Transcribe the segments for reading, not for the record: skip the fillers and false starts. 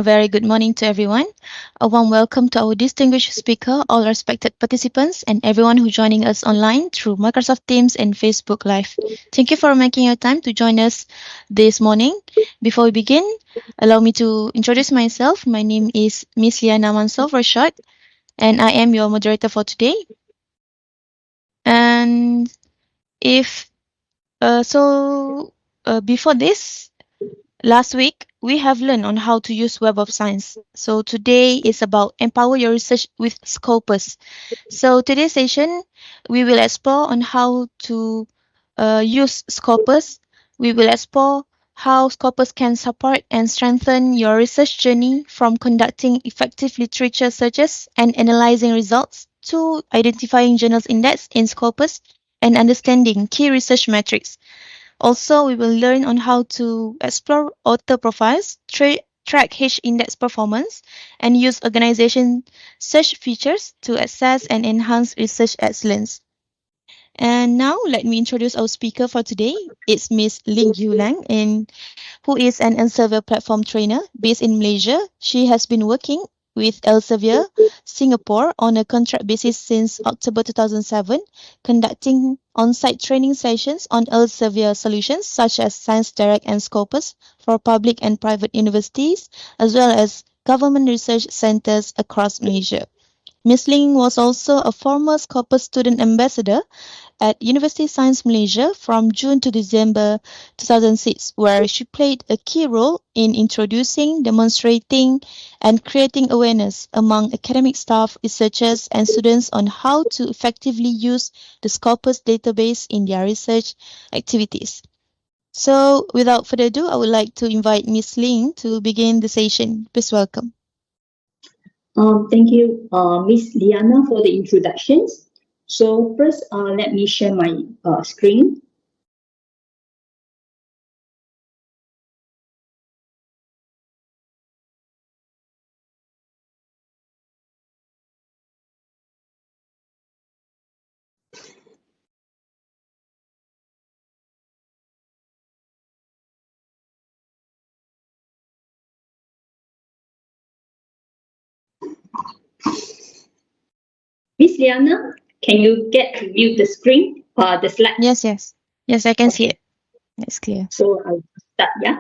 A very good morning to everyone. A warm welcome to our distinguished speaker, all respected participants, and everyone who joining us online through Microsoft Teams and Facebook Live. Thank you for making your time to join us this morning. Before we begin, allow me to introduce myself. My name is Miss Liana Mansor for short, and I am your moderator for today. And if before this, last week, we have learned on how to use Web of Science. So today is about empower your research with Scopus. So today's session, we will explore on how to use Scopus. We will explore how Scopus can support and strengthen your research journey from conducting effective literature searches and analyzing results to identifying journals index in Scopus and understanding key research metrics. Also, we will learn on how to explore author profiles, track H-index performance, and use organization search features to assess and enhance research excellence. And now, let me introduce our speaker for today. It's Miss Ling Yu Lang, who is an Elsevier platform trainer based in Malaysia. She has been working with Elsevier Singapore on a contract basis since October 2007, conducting on-site training sessions on Elsevier solutions such as Science Direct and Scopus for public and private universities, as well as government research centers across Malaysia. Ms. Ling was also a former Scopus student ambassador at University Science Malaysia from June to December 2006, where she played a key role in introducing, demonstrating, and creating awareness among academic staff, researchers, and students on how to effectively use the Scopus database in their research activities. So, without further ado, I would like to invite Ms. Ling to begin the session. Please welcome. Thank you, Miss Liana, for the introductions. So first, let me share my screen. Miss Liana, can you get to view the screen, the slide? Yes, I can see it. It's clear. So I'll start, yeah.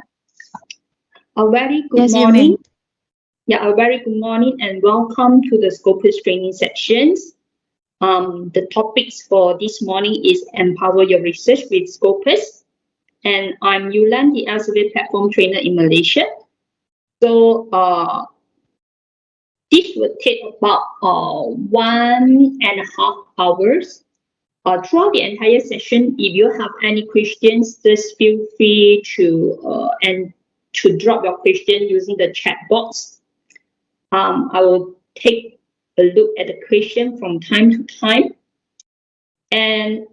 A very good Yes, you morning. may. Yeah, a very good morning and welcome to the Scopus training sections. The topics for this morning is empower your research with Scopus. And I'm Yu Lang, the Elsevier platform trainer in Malaysia. So this will take about 1.5 hours. Throughout the entire session, if you have any questions, just feel free to drop your question using the chat box. I will take a look at the question from time to time. And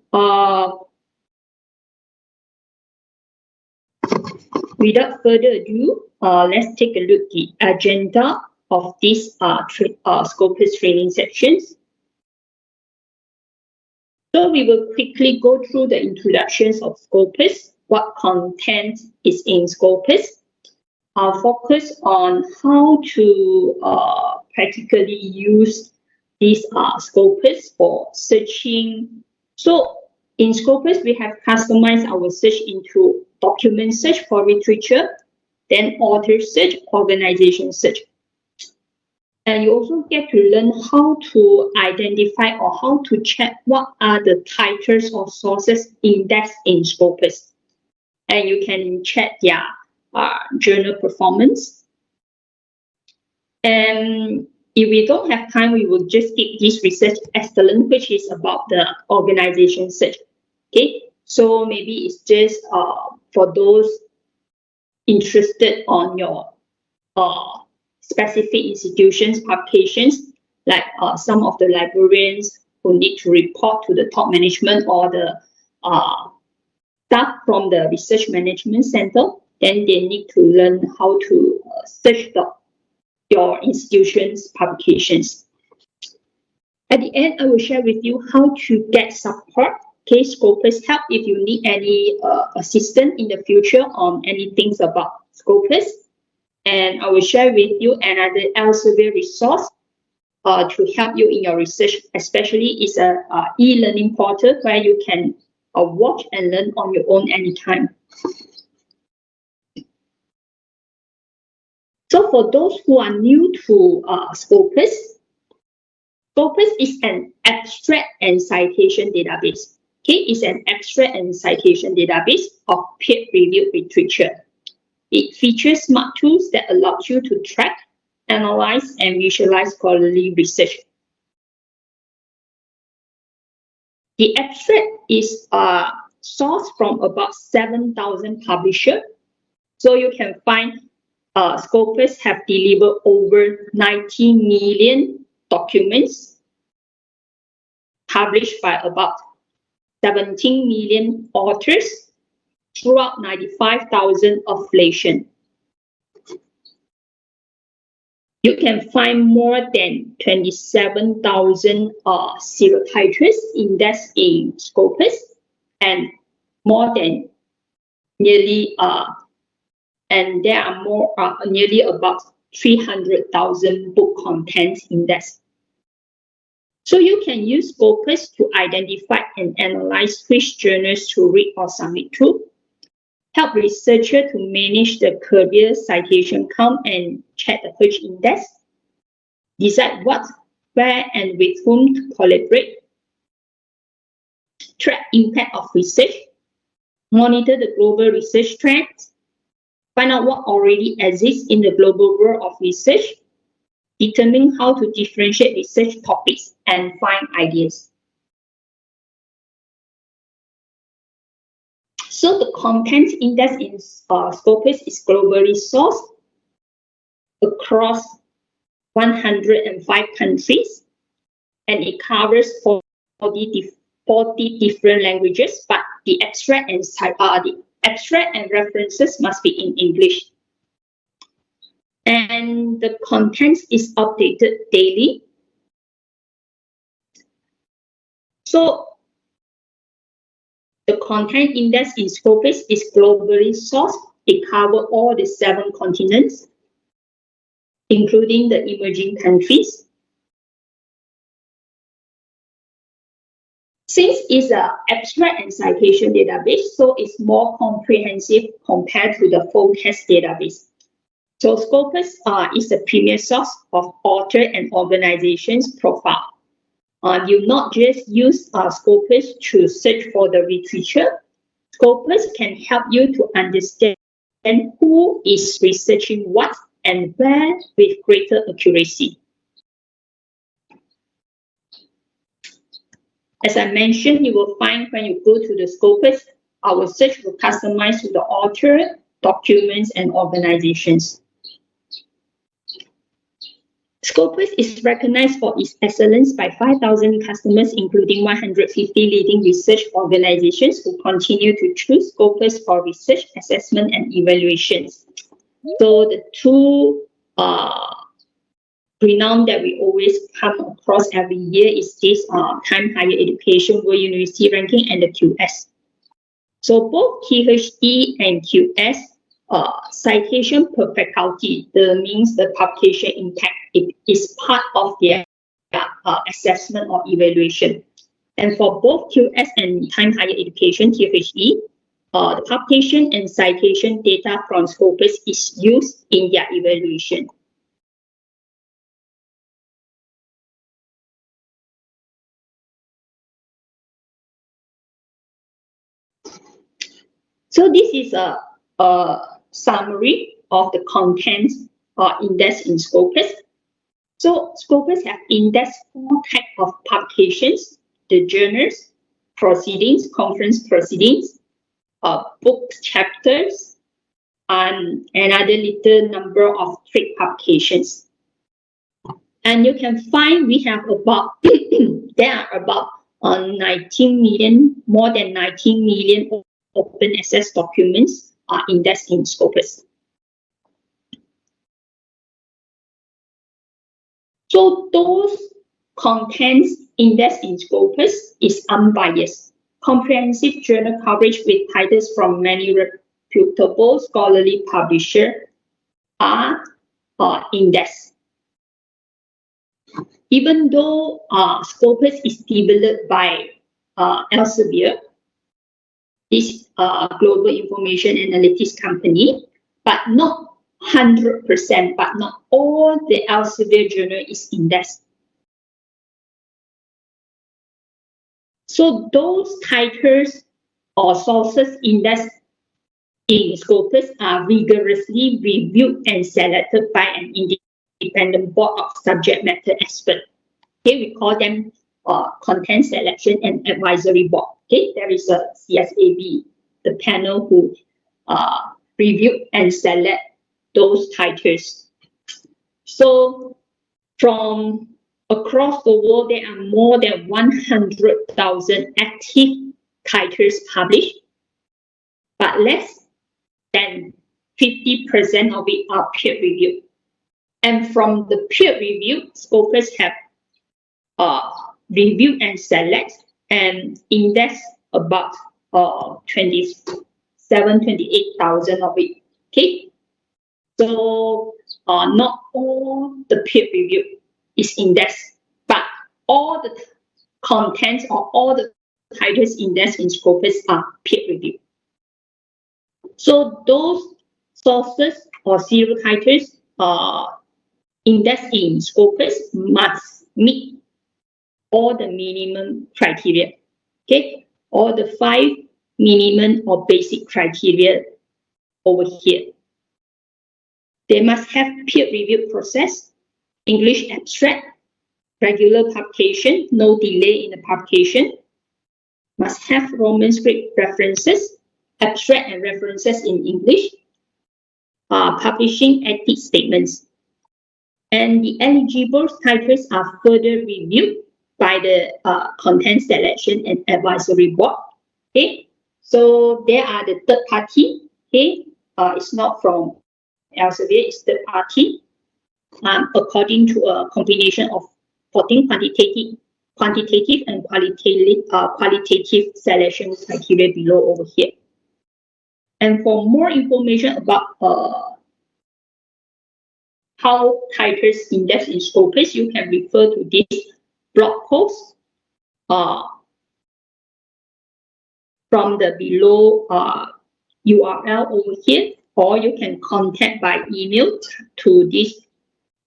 without further ado, let's take a look at the agenda of this Scopus training sections. So we will quickly go through the introductions of Scopus, what content is in Scopus. I'll focus on how to practically use this Scopus for searching. So in Scopus, we have customized our search into document search for literature, then author search, organization search. And you also get to learn how to identify or how to check what are the titles or sources indexed in Scopus. And you can check their journal performance. And if we don't have time, we will just skip this research excellence, which is about the organization search. Okay, so maybe it's just for those interested on your specific institutions, publications, like some of the librarians who need to report to the top management or the staff from the research management center, then they need to learn how to search your institution's publications. At the end, I will share with you how to get support, okay, Scopus help if you need any assistance in the future on any things about Scopus. And I will share with you another Elsevier resource to help you in your research, especially it's a e-learning portal where you can watch and learn on your own anytime. So for those who are new to Scopus, Scopus is an abstract and citation database. Okay, it's an abstract and citation database of peer-reviewed literature. It features smart tools that allow you to track, analyze, and visualize scholarly research. The abstract is sourced from about 7,000 publishers. So you can find Scopus have delivered over 90 million documents published by about 17 million authors throughout 95,000 affiliations. You can find more than 27,000 serial titles indexed in Scopus, and more than nearly and there are more nearly about 300,000 book contents indexed. So you can use Scopus to identify and analyze which journals to read or submit to, help researchers to manage the career citation count and check the page index, decide what, where, and with whom to collaborate, track impact of research, monitor the global research trends, find out what already exists in the global world of research, determine how to differentiate research topics, and find ideas. So the content index in Scopus is globally sourced across 105 countries, and it covers 40 different languages, but the abstract and references must be in English. And the content is updated daily. So the content index in Scopus is globally sourced. It covers all the 7 continents, including the emerging countries. Since it's an abstract and citation database, so it's more comprehensive compared to the full text database. So Scopus is the premier source of author and organizations profile. You not just use Scopus to search for the literature. Scopus can help you to understand who is researching what and where with greater accuracy. As I mentioned, you will find when you go to the Scopus, our search will customize to the author, documents, and organizations. Scopus is recognized for its excellence by 5,000 customers, including 150 leading research organizations who continue to choose Scopus for research, assessment, and evaluations. So the two renowned that we always come across every year is this Time Higher Education World University Ranking and the QS. So both THE and QS citation per faculty, means the publication impact, it is part of their assessment or evaluation. And for both QS and Time Higher Education, THE, the publication and citation data from Scopus is used in their evaluation. So this is a summary of the content index in Scopus. So Scopus have indexed 4 types of publications: the journals, proceedings, conference proceedings, book chapters, and another little number of trade publications. And you can find we have about there are about 19 million, more than 19 million open access documents are indexed in Scopus. So those contents indexed in Scopus is unbiased, comprehensive journal coverage with titles from many reputable scholarly publishers, are indexed. Even though Scopus is developed by Elsevier, this global information analytics company, but not 100%, but not all the Elsevier journal is indexed. So those titles or sources indexed in Scopus are rigorously reviewed and selected by an independent board of subject matter experts. Okay, we call them content selection and advisory board. Okay, there is a CSAB, the panel who review and select those titles. So from across the world, there are more than 100,000 active titles published, but less than 50% of it are peer reviewed. And from the peer review, Scopus have review and select and index about 28,000 of it. Okay, so not all the peer review is indexed, but all the contents or all the titles indexed in Scopus are peer review. So those sources or serial titles indexed in Scopus must meet all the minimum criteria. Okay, all the 5 minimum or basic criteria over here. They must have peer review process, English abstract, regular publication, no delay in the publication, must have Roman script references, abstract and references in English, publishing ethics statements. And the eligible titles are further reviewed by the content selection and advisory board. Okay, so there are the third party. Okay, it's not from Elsevier, it's third party. According to a combination of 14 quantitative and qualitative selection criteria below over here. And for more information about how titles index in Scopus, you can refer to this blog post from the below URL over here, or you can contact by email to this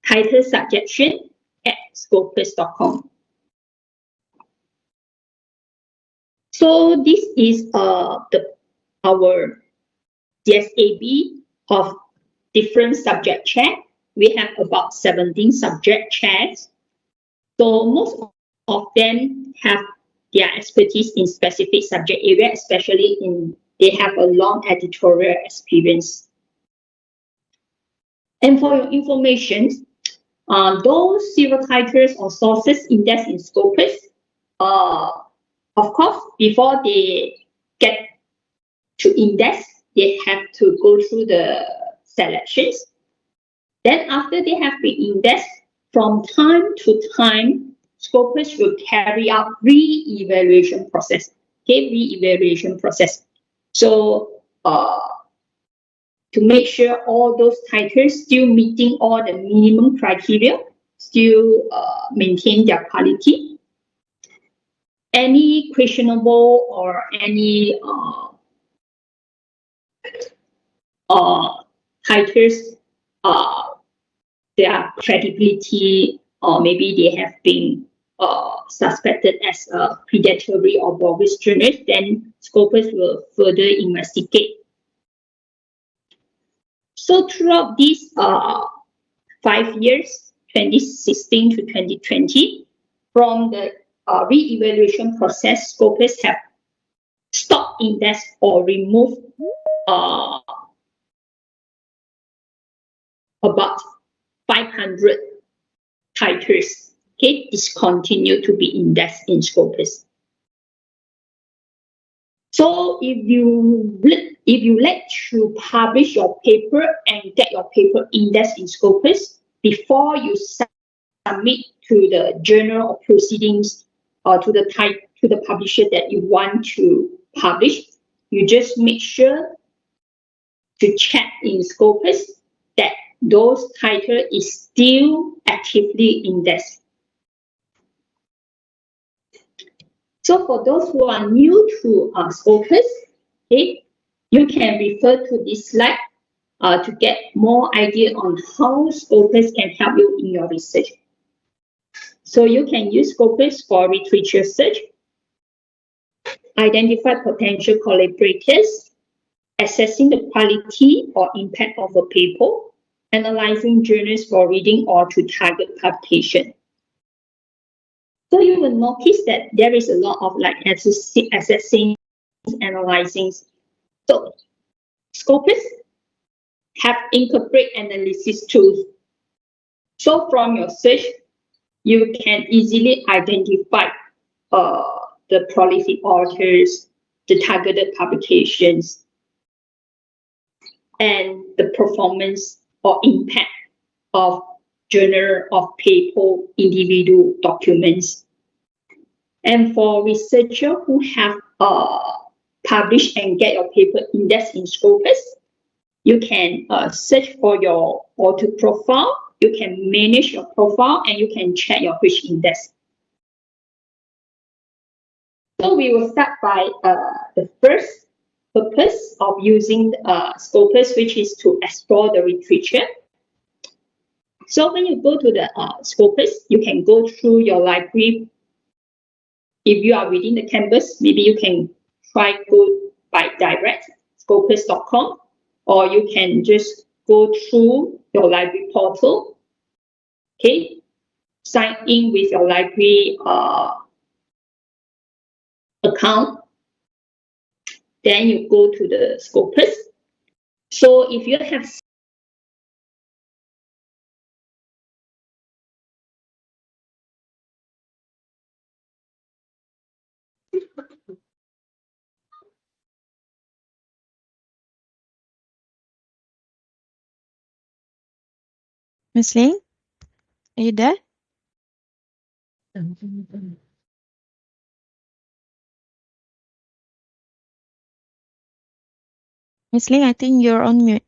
title suggestion at scopus.com. So this is our CSAB of different subject chair. We have about 17 subject chairs. So most of them have their expertise in specific subject area, especially they have a long editorial experience. And for your information, those serial titles or sources indexed in Scopus, of course, before they get to index, they have to go through the selections. Then after they have been indexed, from time to time, Scopus will carry out re-evaluation process. Okay, re-evaluation process. So to make sure all those titles still meeting all the minimum criteria, still maintain their quality. Any questionable or any titles, their credibility, or maybe they have been suspected as predatory or bogus journalists, then Scopus will further investigate. So throughout these 5 years, 2016 to 2020, from the re-evaluation process, Scopus have stopped index or removed about 500 titles. Okay, discontinued to be indexed in Scopus. So if you like to publish your paper and get your paper indexed in Scopus, before you submit to the journal or proceedings or to the publisher that you want to publish, you just make sure to check in Scopus that those titles is still actively indexed. So for those who are new to Scopus, okay, you can refer to this slide to get more idea on how Scopus can help you in your research. So you can use Scopus for literature search, identify potential collaborators, assessing the quality or impact of a paper, analyzing journals for reading or to target publication. So you will notice that there is a lot of like assessing, analyzing. So Scopus have incorporate analysis tools. So from your search, you can easily identify the prolific authors, the targeted publications, and the performance or impact of journal, of paper, individual documents. And for researchers who have published and get your paper indexed in Scopus, you can search for your author profile, you can manage your profile, and you can check your page index. So we will start by the first purpose of using Scopus, which is to explore the literature. So when you go to the Scopus, you can go through your library. If you are within the campus, maybe you can try go by direct, scopus.com, or you can just go through your library portal, okay, sign in with your library account, then you go to the Scopus. So if you have Miss Ling, are you there? Miss Ling, I think you're on mute.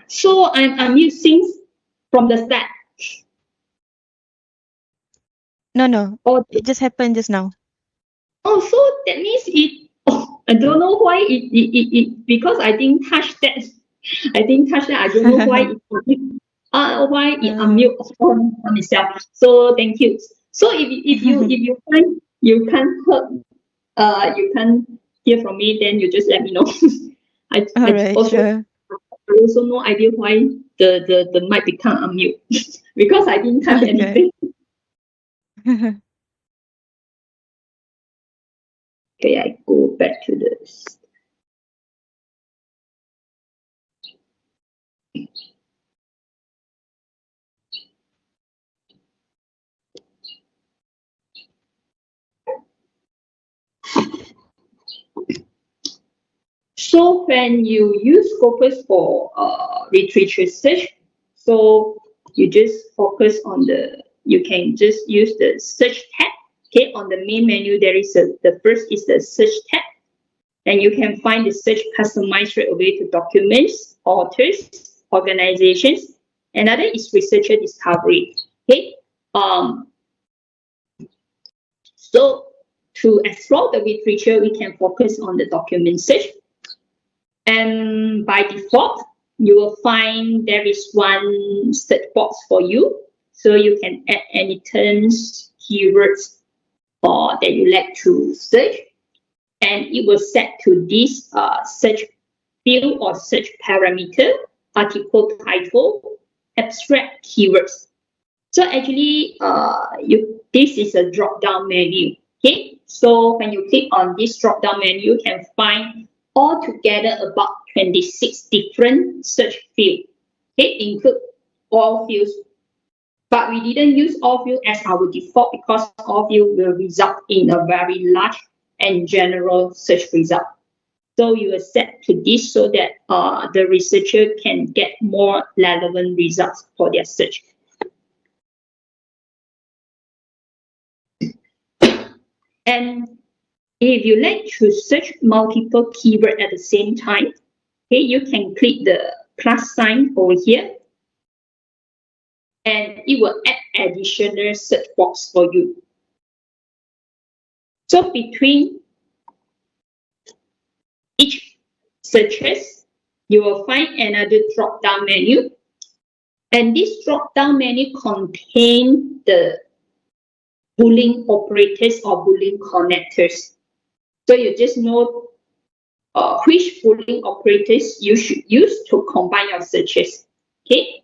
so I'm using from the start. No, Or it just happened just now. oh, so that means it. Oh, I don't know why it because I didn't touch that. I didn't touch that. I don't know why it unmute on itself. So thank you. So if you find you can't hear from me, then you just let me know. I All right, sure. also no idea why the mic become unmute because I didn't touch Okay. anything. Okay, I go back to this. So when you use Scopus for literature search, so you just focus on you can just use the search tab. Okay, on the main menu, there is the first is the search tab. And you can find the search customized right away to documents, authors, organizations. Another is researcher discovery. Okay, so to explore the literature, we can focus on the document search. And by default, you will find there is one search box for you. So you can add any terms, keywords, or that you like to search. And it will set to this search field or search parameter, article title, abstract keywords. So actually, this is a drop-down menu. Okay, so when you click on this drop-down menu, you can find altogether about 26 different search fields. Okay, include all fields, but we didn't use all fields as our default because all fields will result in a very large and general search result. So you will set to this so that the researcher can get more relevant results for their search. And if you like to search multiple keywords at the same time, okay, you can click the plus sign over here, and it will add additional search box for you. So between each searches, you will find another drop-down menu, and this drop-down menu contains the Boolean operators or Boolean connectors. So you just know which Boolean operators you should use to combine your searches. Okay.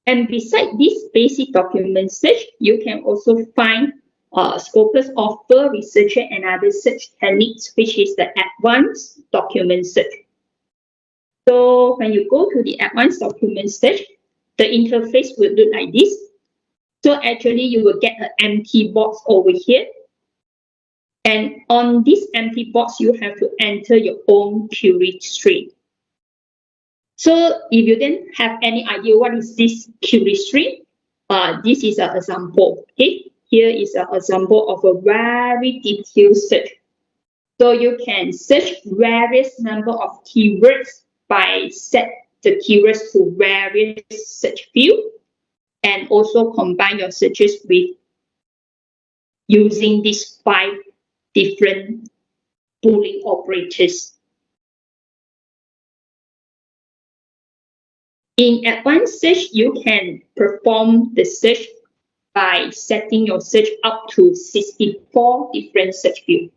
And beside this basic document search, you can also find Scopus offer researcher and other search techniques, which is the advanced document search. So when you go to the advanced document search, the interface will look like this. So actually, you will get an empty box over here. And on this empty box, you have to enter your own query string. So if you then have any idea what is this query string, this is an example. Okay, here is an example of a very detailed search. So you can search various number of keywords by set the keywords to various search field, and also combine your searches with using these 5 different Boolean operators. In advanced search, you can perform the search by setting your search up to 64 different search fields.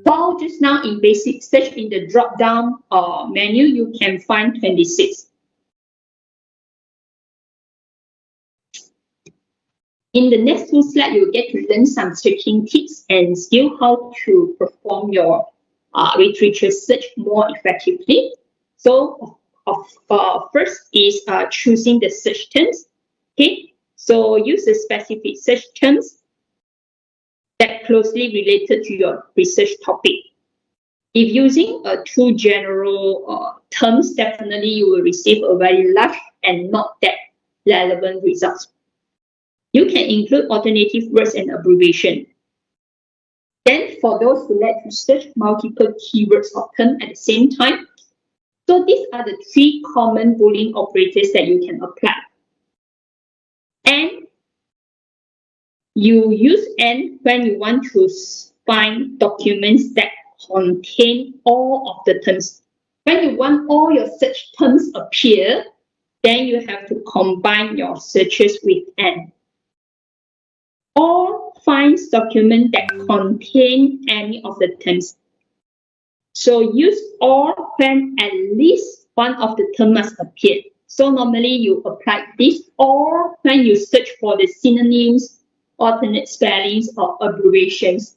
While just now in basic search, in the drop-down menu, you can find 26. In the next 2 slides, you'll get to learn some searching tips and skills how to perform your literature search more effectively. So, first is choosing the search terms. Okay, so use the specific search terms that closely related to your research topic. If using too general terms, definitely you will receive a very large and not that relevant results. You can include alternative words and abbreviation. Then for those who like to search multiple keywords or terms at the same time, so these are the 3 common Boolean operators that you can apply. And you use and when you want to find documents that contain all of the terms. When you want all your search terms appear, then you have to combine your searches with and. Or finds document that contain any of the terms. So use or when at least one of the terms must appear. So normally you apply this or when you search for the synonyms, alternate spellings, or abbreviations.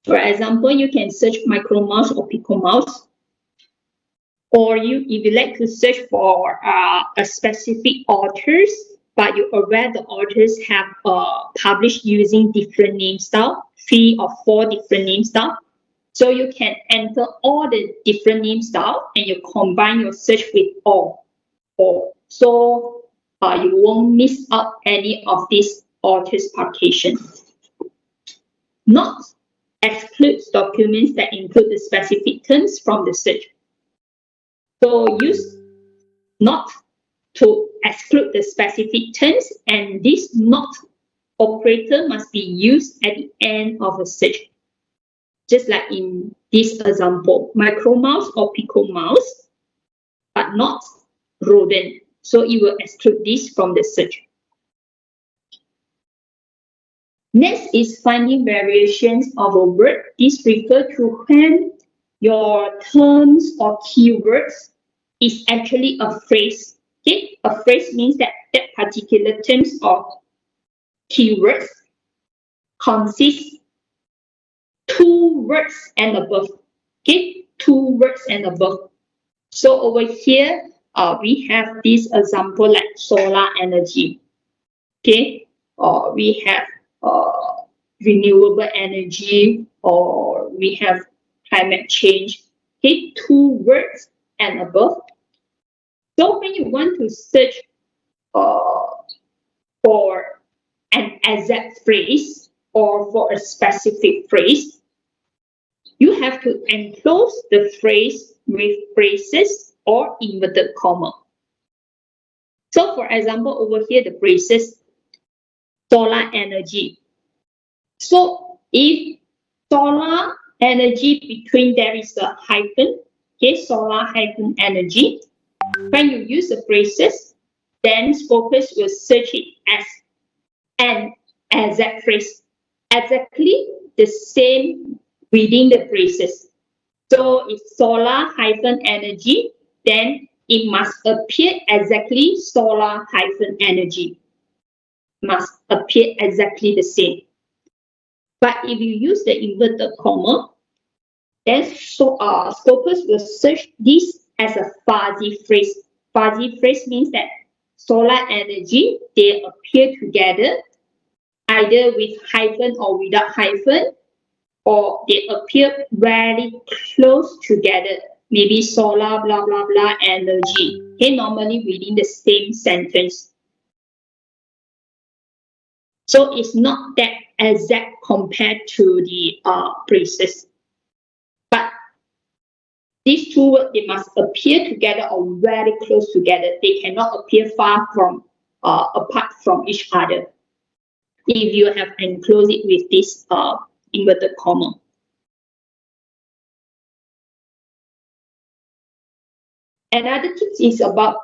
For example, you can search micromouse or picomouse. Or if you like to search for a specific authors, but you're aware the authors have published using different name style, 3 or 4 different name style. So you can enter all the different name style and you combine your search with all. So you won't miss out any of these authors' publication. Not excludes documents that include the specific terms from the search. So use not to exclude the specific terms, and this not operator must be used at the end of a search. Just like in this example, micromouse or picomouse, but not rodent. So it will exclude this from the search. Next is finding variations of a word. This refers to when your terms or keywords is actually a phrase. Okay? A phrase means that that particular terms or keywords consists 2 words and above. Okay, 2 words and above. So over here, we have this example like solar energy. Okay, we have renewable energy, or we have climate change. Okay, 2 words and above. So when you want to search for an exact phrase or for a specific phrase, you have to enclose the phrase with braces or inverted comma. So for example, over here, the braces, solar energy. So if solar energy, between there is a hyphen, okay, solar hyphen energy. When you use the braces, then Scopus will search it as an exact phrase, exactly the same within the braces. So if solar hyphen energy, then it must appear exactly solar hyphen energy. Must appear exactly the same. But if you use the inverted comma, then Scopus will search this as a fuzzy phrase. Fuzzy phrase means that solar energy, they appear together either with hyphen or without hyphen, or they appear very close together. Maybe solar blah blah blah energy. Okay, normally within the same sentence. So it's not that exact compared to the phrases. But these 2 words, they must appear together or very close together. They cannot appear far from apart from each other if you have enclosed it with this inverted comma. Another tip is about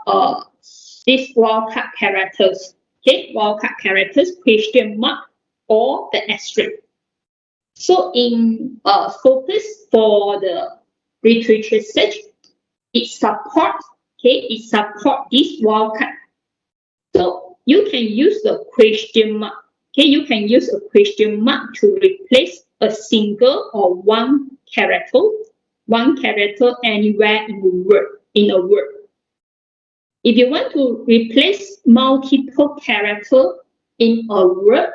these wildcard characters. Okay, wildcard characters, question mark, or the asterisk. So in Scopus for the literature search, it supports this wildcard. So you can use the question mark. Okay, you can use a question mark to replace a single or one character anywhere in a word. If you want to replace multiple characters in a word,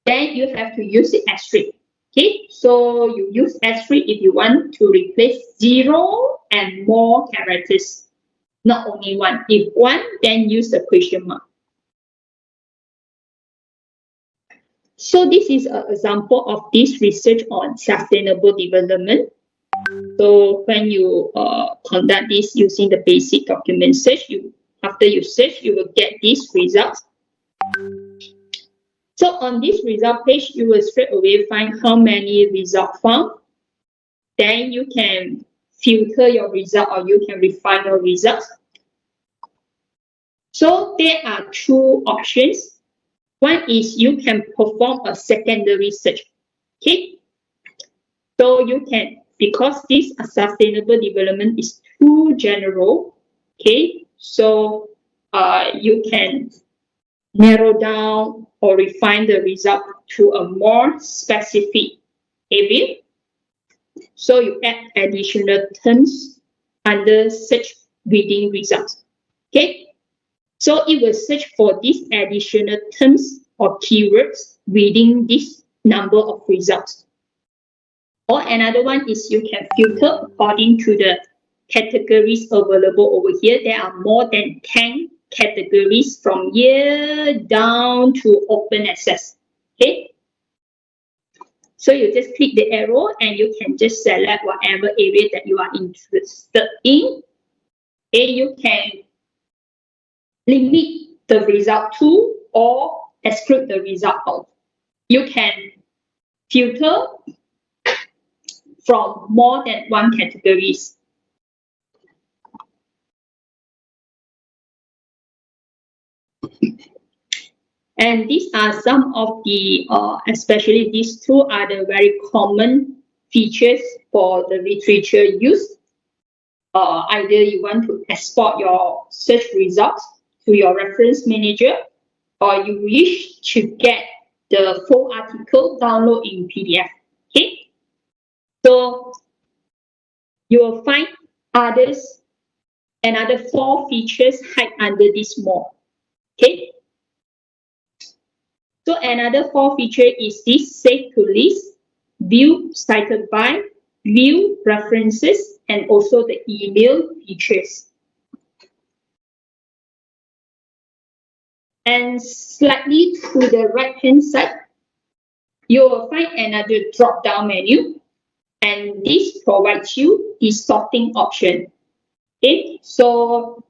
then you have to use the asterisk. Okay, so you use asterisk if you want to replace 0 and more characters, not only 1. If 1, then use the question mark. So this is an example of this research on sustainable development. So when you conduct this using the basic document search, after you search, you will get these results. So on this result page, you will straight away find how many results found. Then you can filter your result or you can refine your results. So there are 2 options. One is you can perform a secondary search. Okay, so you can, because this sustainable development is too general. Okay, so you can narrow down or refine the result to a more specific area. So you add additional terms under search within results. Okay, so it will search for these additional terms or keywords within this number of results. Or another one is you can filter according to the categories available over here. There are more than 10 categories from here down to open access. Okay, so you just click the arrow and you can just select whatever area that you are interested in. Okay, you can limit the result to or exclude the result of. You can filter from more than 1 categories. And these are some of the, especially these 2 are the very common features for the literature use. Either you want to export your search results to your reference manager, or you wish to get the full article download in PDF. Okay, so you will find another 4 features hide under this more. Okay, So another 4 feature is this save to list, view cited by, view references, and also the email features. And slightly to the right hand side, you will find another drop down menu, and this provides you the sorting option. Okay, so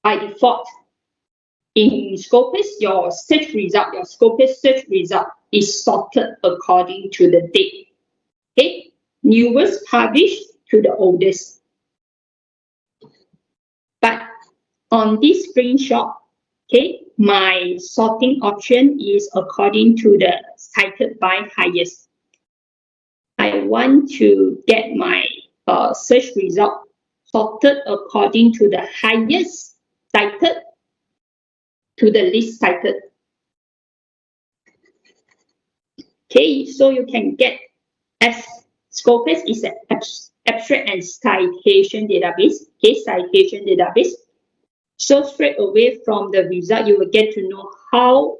by default, in Scopus, your Scopus search result is sorted according to the date. Okay, newest published to the oldest. But on this screenshot, okay, my sorting option is according to the cited by highest. I want to get my search result sorted according to the highest cited to the least cited. Okay, so you can get, as Scopus is an abstract and citation database. Okay, citation database. So straight away from the result, you will get to know how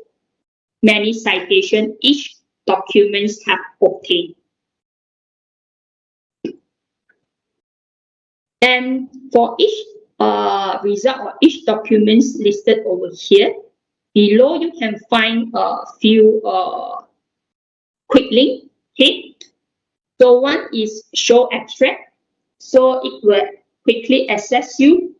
many citations each documents have obtained. And for each result or each documents listed over here, below you can find a few quick links. Okay, so one is show abstract, so it will quickly access you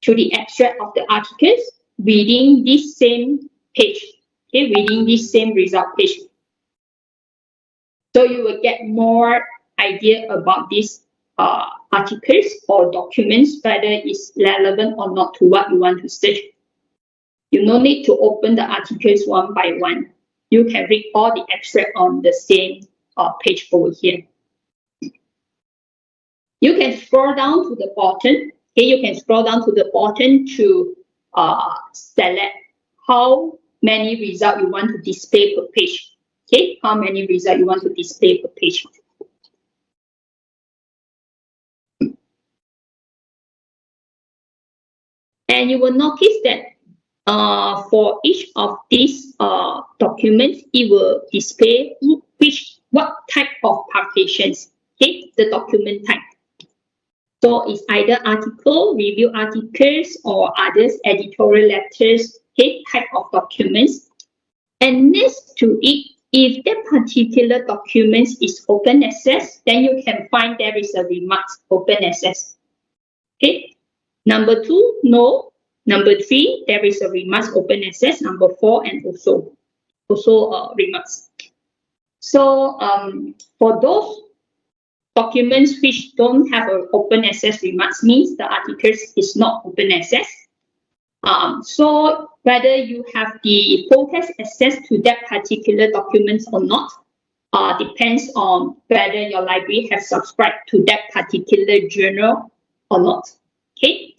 to the abstract of the articles within this same page. Okay, within this same result page. So you will get more idea about these articles or documents, whether it's relevant or not to what you want to search. You no need to open the articles one by one. You can read all the abstract on the same page over here. You can scroll down to the bottom. Okay, you can scroll down to the bottom to select how many results you want to display per page. Okay, how many results you want to display per page. And you will notice that for each of these documents, it will display what type of publications. Okay, the document type. So it's either article, review articles, or others, editorial letters, okay, type of documents. And next to it, if that particular document is open access, then you can find there is a remarks open access. Okay. Number 2, no. Number 3, there is a remarks open access. Number 4, and also remarks. So for those documents which don't have an open access remarks, means the articles is not open access. So whether you have the full text access to that particular document or not, depends on whether your library has subscribed to that particular journal or not. Okay.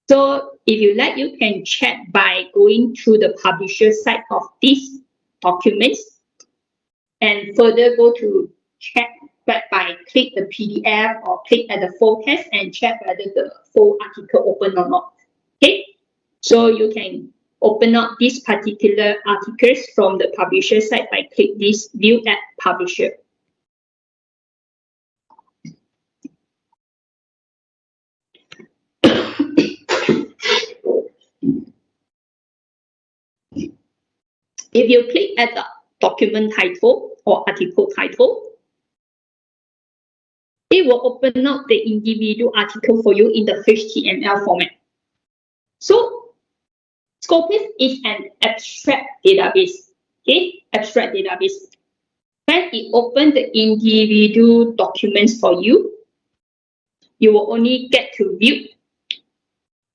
So if you like, you can check by going through the publisher side of these documents, and further go to check by click the PDF or click at the full text and check whether the full article open or not. Okay, so you can open up these particular articles from the publisher side by click this view at publisher. If you click at the document title or article title, it will open up the individual article for you in the HTML format. So Scopus is an abstract database. Okay, abstract database. When it opens the individual documents for you, you will only get to view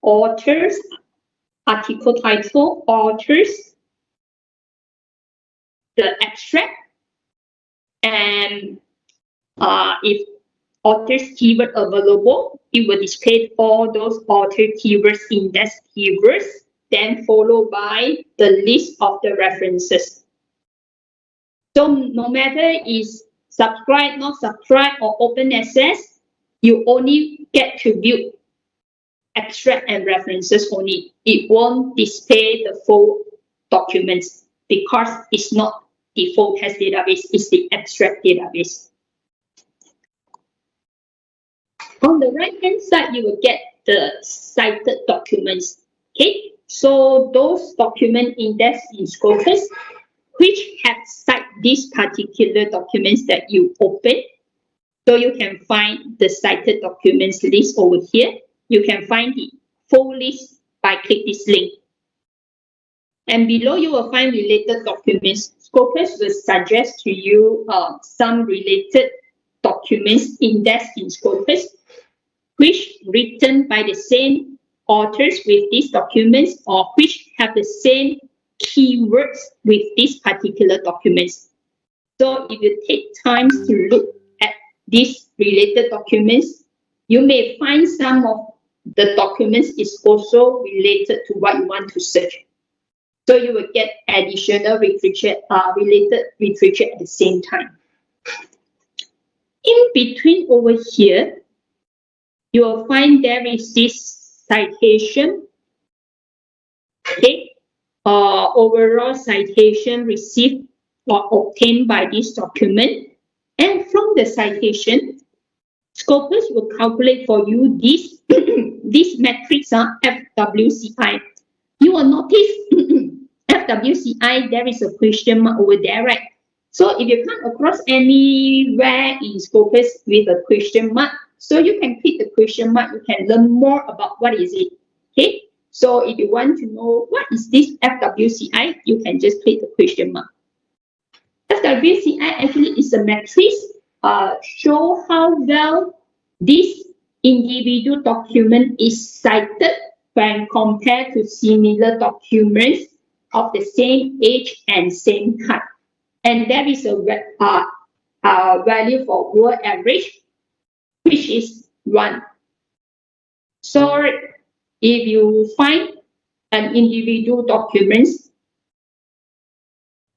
authors, article title, authors, the abstract, and if authors keyword available, it will display all those author keywords, index keywords, then followed by the list of the references. So no matter is subscribe, not subscribe, or open access, you only get to view abstract and references only. It won't display the full documents. because it's not the full text database, it's the abstract database. On the right hand side, you will get the cited documents. Okay, so those document indexed in Scopus which have cite these particular documents that you open. So you can find the cited documents list over here. You can find the full list by click this link. And below you will find related documents. Scopus will suggest to you some related documents indexed in Scopus, which written by the same authors with these documents or which have the same keywords with these particular documents. So if you take time to look at these related documents, you may find some of the documents is also related to what you want to search. So you will get additional literature, related literature at the same time. In between over here, you will find there is this citation. Okay, overall citation received or obtained by this document. And from the citation, Scopus will calculate for you this, these metrics are FWCI. You will notice FWCI, there is a question mark over there, right? So if you come across anywhere in Scopus with a question mark, so you can click the question mark, you can learn more about what is it. Okay, so if you want to know what is this FWCI, you can just click the question mark. FWCI actually is a matrix show how well this individual document is cited when compared to similar documents of the same age and same type. And there is a value for world average, which is 1. So if you find an individual document,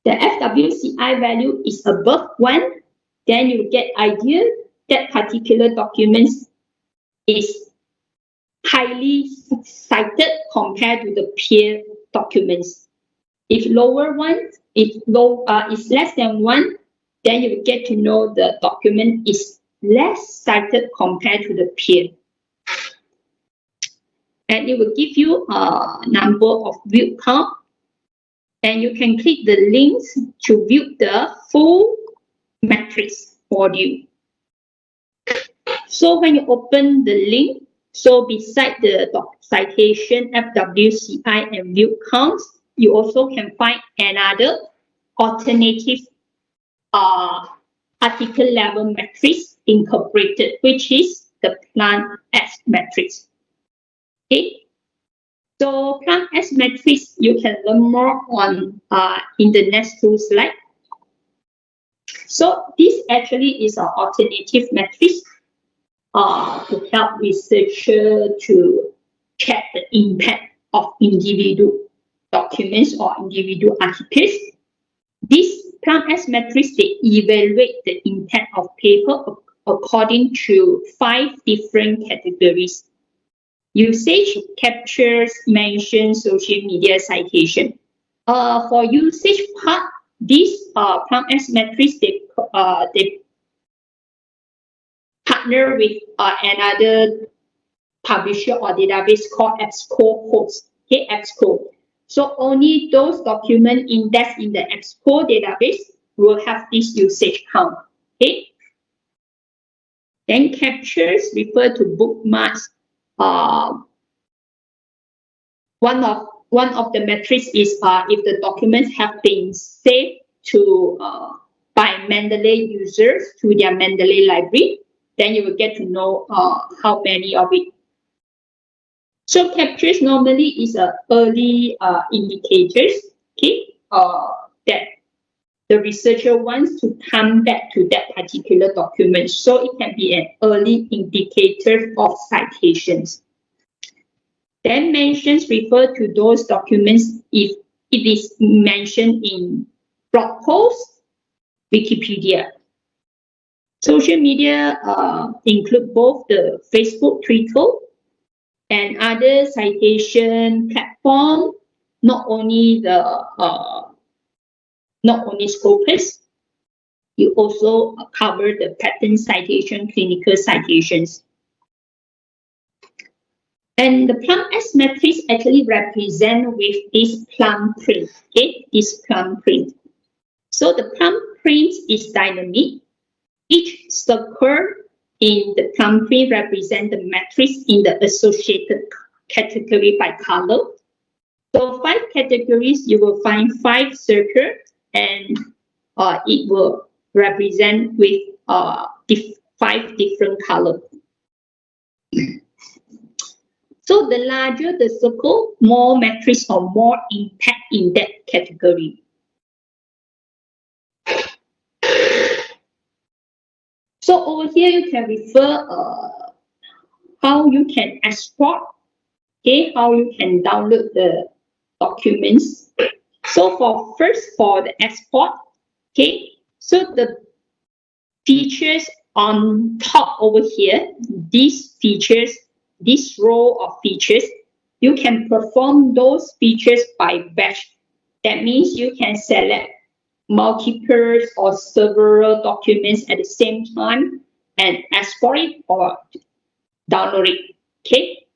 the FWCI value is above 1, then you get idea that particular document is highly cited compared to the peer documents. If lower one, if low is less than 1, then you will get to know the document is less cited compared to the peer. And it will give you a number of view count. And you can click the links to view the full matrix module. So when you open the link, so beside the citation, FWCI, and view counts, you also can find another alternative article level matrix incorporated, which is the Plant S matrix. Okay. So Plant S matrix, you can learn more on in the next 2 slides. So this actually is an alternative matrix to help researchers to check the impact of individual documents or individual articles. This Plant S matrix, they evaluate the impact of paper according to 5 different categories: usage, captures, mentions, social media, citation. For usage part, this Plant S matrix, they partner with another publisher or database called EBSCO host. Okay, EBSCO. So only those documents indexed in the EBSCO database will have this usage count. Okay. Then captures refer to bookmarks. One of the metrics is if the documents have been saved to by Mendeley users to their Mendeley library, then you will get to know how many of it. So captures normally is a early indicators, okay, that the researcher wants to come back to that particular document. So it can be an early indicator of citations. Then mentions refer to those documents if it is mentioned in blog posts, Wikipedia. Social media include both the Facebook, Twitter, and other citation platform, not only the not only Scopus, you also cover the patent citation, clinical citations. And the plum S matrix actually represent with this plum print, okay, this plum print. So the plum print is dynamic. Each circle in the plum print represent the matrix in the associated category by color. So 5 categories, you will find 5 circles, and it will represent with 5 different colors. So the larger the circle, more matrix or more impact in that category. So over here you can refer how you can export, okay, how you can download the documents. So for the export, okay, so the features on top over here, these features, this row of features, you can perform those features by batch. That means you can select multiple or several documents at the same time and export it or download it. Okay.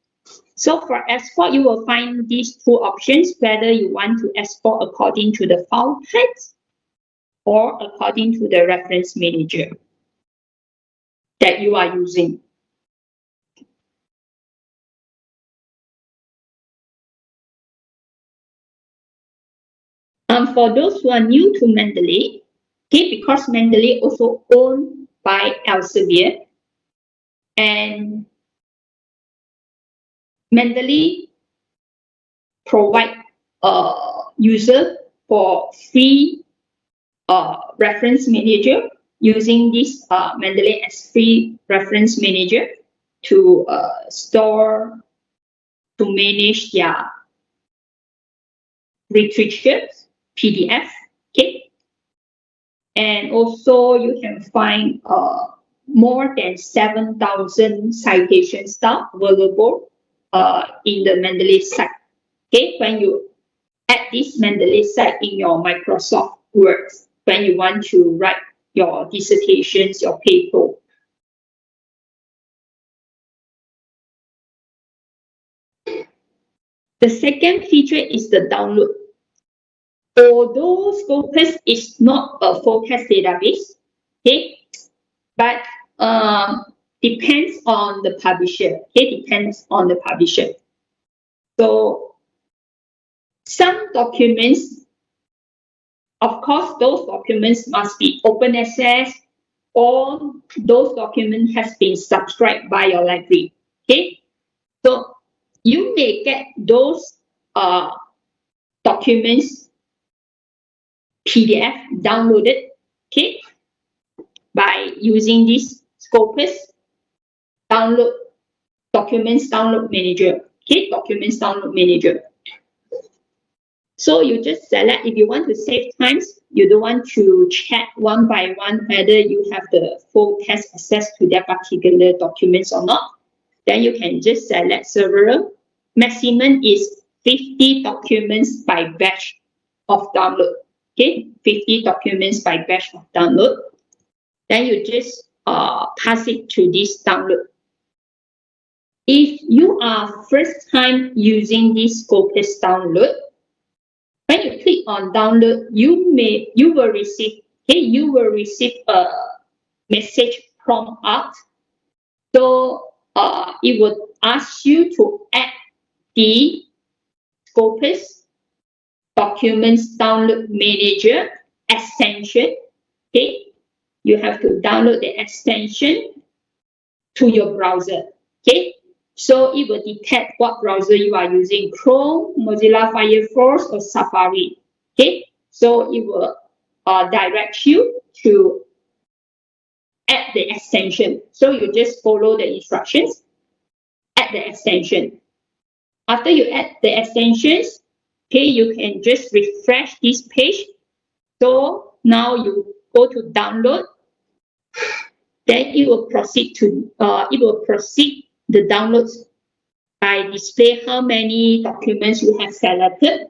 So for export, you will find these 2 options, whether you want to export according to the file types or according to the reference manager that you are using. For those who are new to Mendeley, okay, because Mendeley also owned by Elsevier, and Mendeley provide user for free reference manager using this Mendeley as free reference manager to store, to manage their literature, PDF, okay? And also you can find more than 7,000 citation stuff available in the Mendeley site. Okay, when you add this Mendeley site in your Microsoft Word, when you want to write your dissertations, your paper. The second feature is the download. Although Scopus is not a focused database, okay, but depends on the publisher. Okay, depends on the publisher. So some documents, of course, those documents must be open access, or those documents has been subscribed by your library. Okay, so you may get those documents PDF downloaded, okay, by using this Scopus documents download manager. Okay, documents download manager. So you just select, if you want to save times, you don't want to check one by one whether you have the full text access to that particular documents or not, then you can just select several. Maximum is 50 documents by batch of download. Okay, 50 documents by batch of download. Then you just pass it to this download. If you are first time using this Scopus download, when you click on download, you will receive a message prompt out. So it will ask you to add the Scopus Documents Download Manager extension. Okay, you have to download the extension to your browser. Okay, so it will detect what browser you are using, Chrome, Mozilla Firefox, or Safari. Okay, so it will direct you to add the extension. So you just follow the instructions, add the extension. After you add the extensions, okay, you can just refresh this page. So now you go to download. Then it will proceed the downloads by display how many documents you have selected.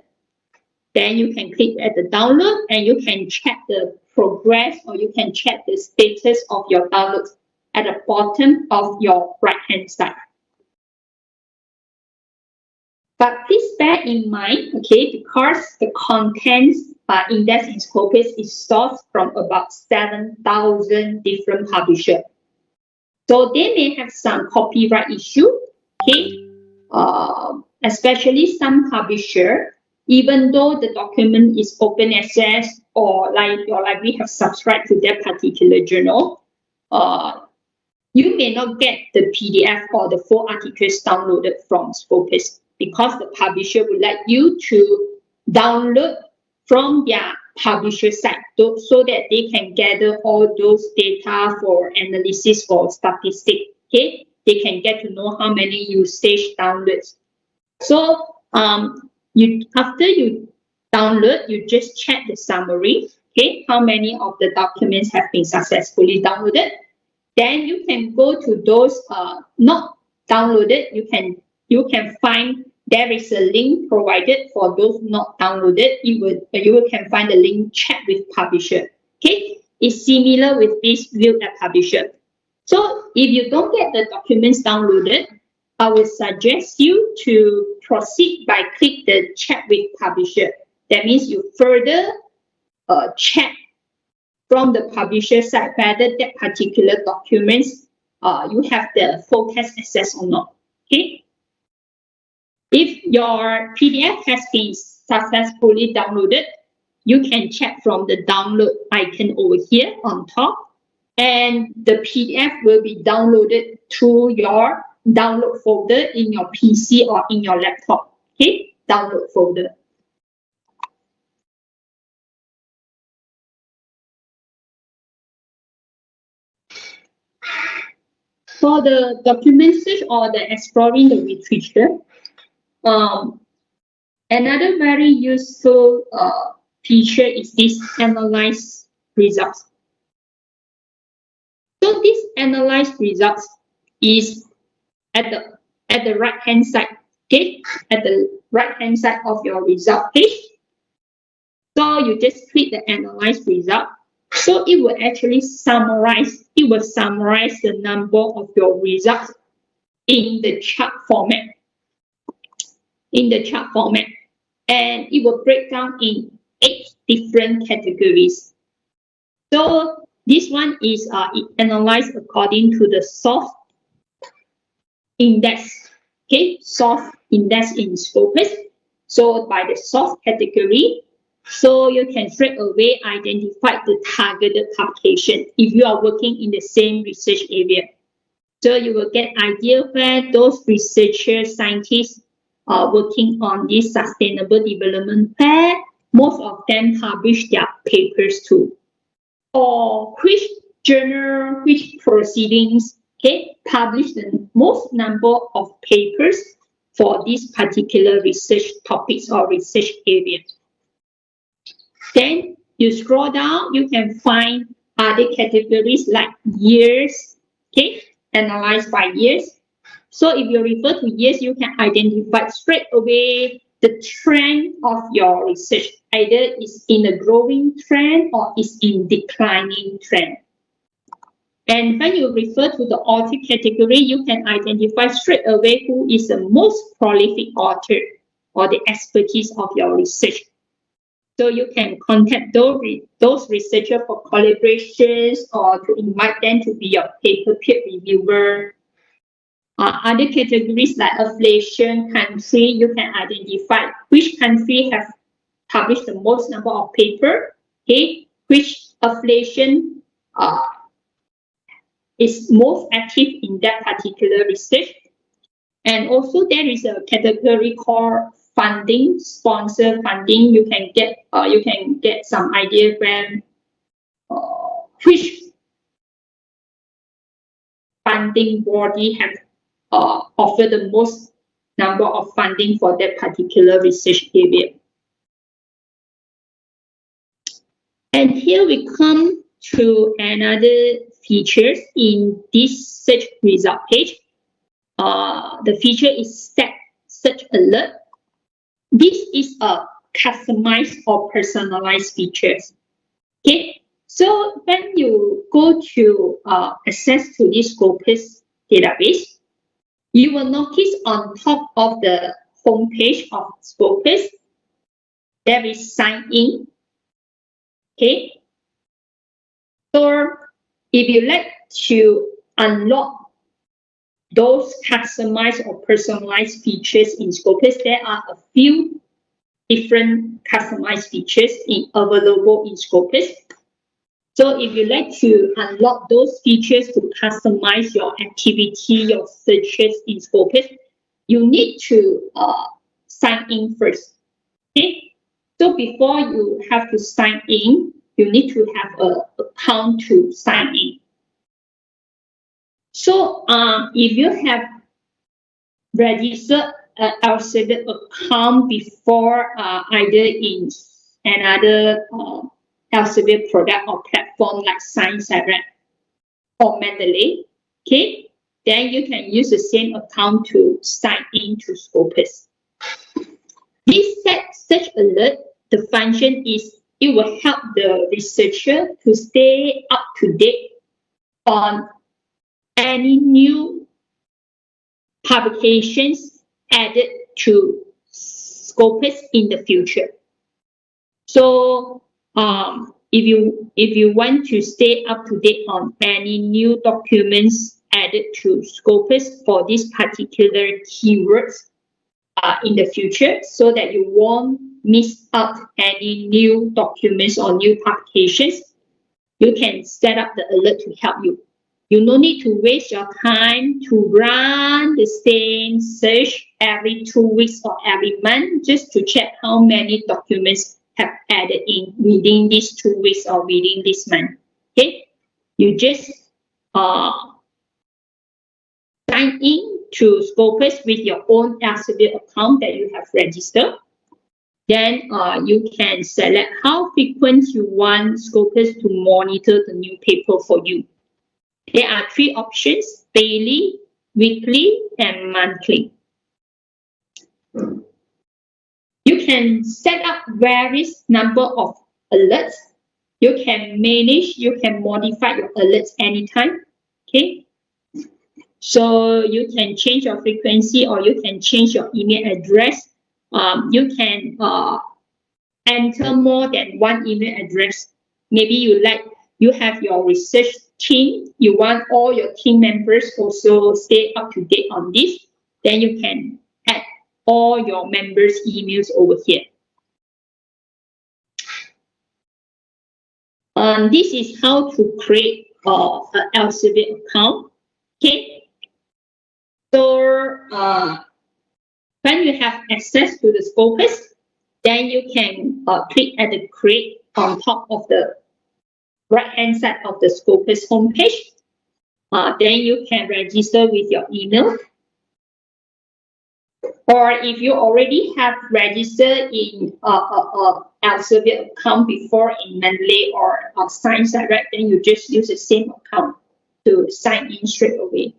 Then you can click at the download and you can check the progress or you can check the status of your downloads at the bottom of your right-hand side. But please bear in mind, okay, because the contents index in Scopus is sourced from about 7,000 different publishers. So they may have some copyright issue, okay, especially some publisher, even though the document is open access or like your library have subscribed to that particular journal, you may not get the PDF or the full articles downloaded from Scopus because the publisher would like you to download from their publisher site so that they can gather all those data for analysis for statistics. Okay, they can get to know how many usage downloads. So after you download, you just check the summary. Okay, how many of the documents have been successfully downloaded. Then you can go to those not downloaded. You can find there is a link provided for those not downloaded. You can find the link chat with publisher. Okay, it's similar with this view at publisher. So if you don't get the documents downloaded, I would suggest you to proceed by click the chat with publisher. That means you further check from the publisher side whether that particular documents you have the full text access or not. Okay. If your PDF has been successfully downloaded, you can check from the download icon over here on top, and the PDF will be downloaded to your download folder in your PC or in your laptop. Okay, download folder. For the document search or the exploring the literature, another very useful feature is this analyze results. So this analyze results is at the right hand side, okay, at the right hand side of your result page. So you just click the analyze result. So it will actually summarize. It will summarize the number of your results in the chart format. In the chart format, and it will break down in 8 different categories. So this one is analyzed according to the source index. Okay, source index in Scopus. So by the source category, so you can straight away identify the targeted publication if you are working in the same research area. So you will get idea where those researchers, scientists are working on this sustainable development, where most of them publish their papers too, or which journal, which proceedings, okay, publish the most number of papers for this particular research topics or research area. Then you scroll down, you can find other categories like years, okay, analyzed by years. So if you refer to years, you can identify straight away the trend of your research. Either it's in a growing trend or it's in declining trend. And when you refer to the author category, you can identify straight away who is the most prolific author or the expertise of your research. So you can contact those researchers for collaborations or to invite them to be your paper peer reviewer. Other categories like affiliation country, you can identify which country have published the most number of paper, okay, which affiliation is most active in that particular research. And also there is a category called funding, sponsor funding. You can get some idea when which funding body have offer the most number of funding for that particular research area. And here we come to another features in this search result page. The feature is set search alert. This is a customized or personalized features. Okay, so when you go to access to this Scopus database, you will notice on top of the homepage of Scopus, there is sign in. Okay, so if you like to unlock those customized or personalized features in Scopus, there are a few different customized features available in Scopus. So if you like to unlock those features to customize your activity, your searches in Scopus, you need to sign in first. Okay. So before you have to sign in, you need to have an account to sign in. So if you have registered an Elsevier account before either in another Elsevier product or platform like Science Direct or Mendeley, okay, then you can use the same account to sign in to Scopus. This search alert, the function is it will help the researcher to stay up to date on any new publications added to Scopus in the future. So if you want to stay up to date on any new documents added to Scopus for this particular keywords in the future, so that you won't miss out any new documents or new publications, you can set up the alert to help you. You no need to waste your time to run the same search every 2 weeks or every month just to check how many documents have added in within these 2 weeks or within this month. Okay, you just sign in to Scopus with your own Elsevier account that you have registered. Then you can select how frequent you want Scopus to monitor the new paper for you. There are 3 options: daily, weekly, and monthly. You can set up various number of alerts. You can manage, you can modify your alerts anytime. Okay. So you can change your frequency or you can change your email address. You can enter more than one email address. Maybe you have your research team. You want all your team members also stay up to date on this. Then you can add all your members' emails over here. This is how to create an Elsevier account. Okay. So when you have access to the Scopus, then you can click at the create on top of the right-hand side of the Scopus homepage. Then you can register with your email. Or if you already have registered in Elsevier account before in Mendeley or Science Direct, then you just use the same account to sign in straight away.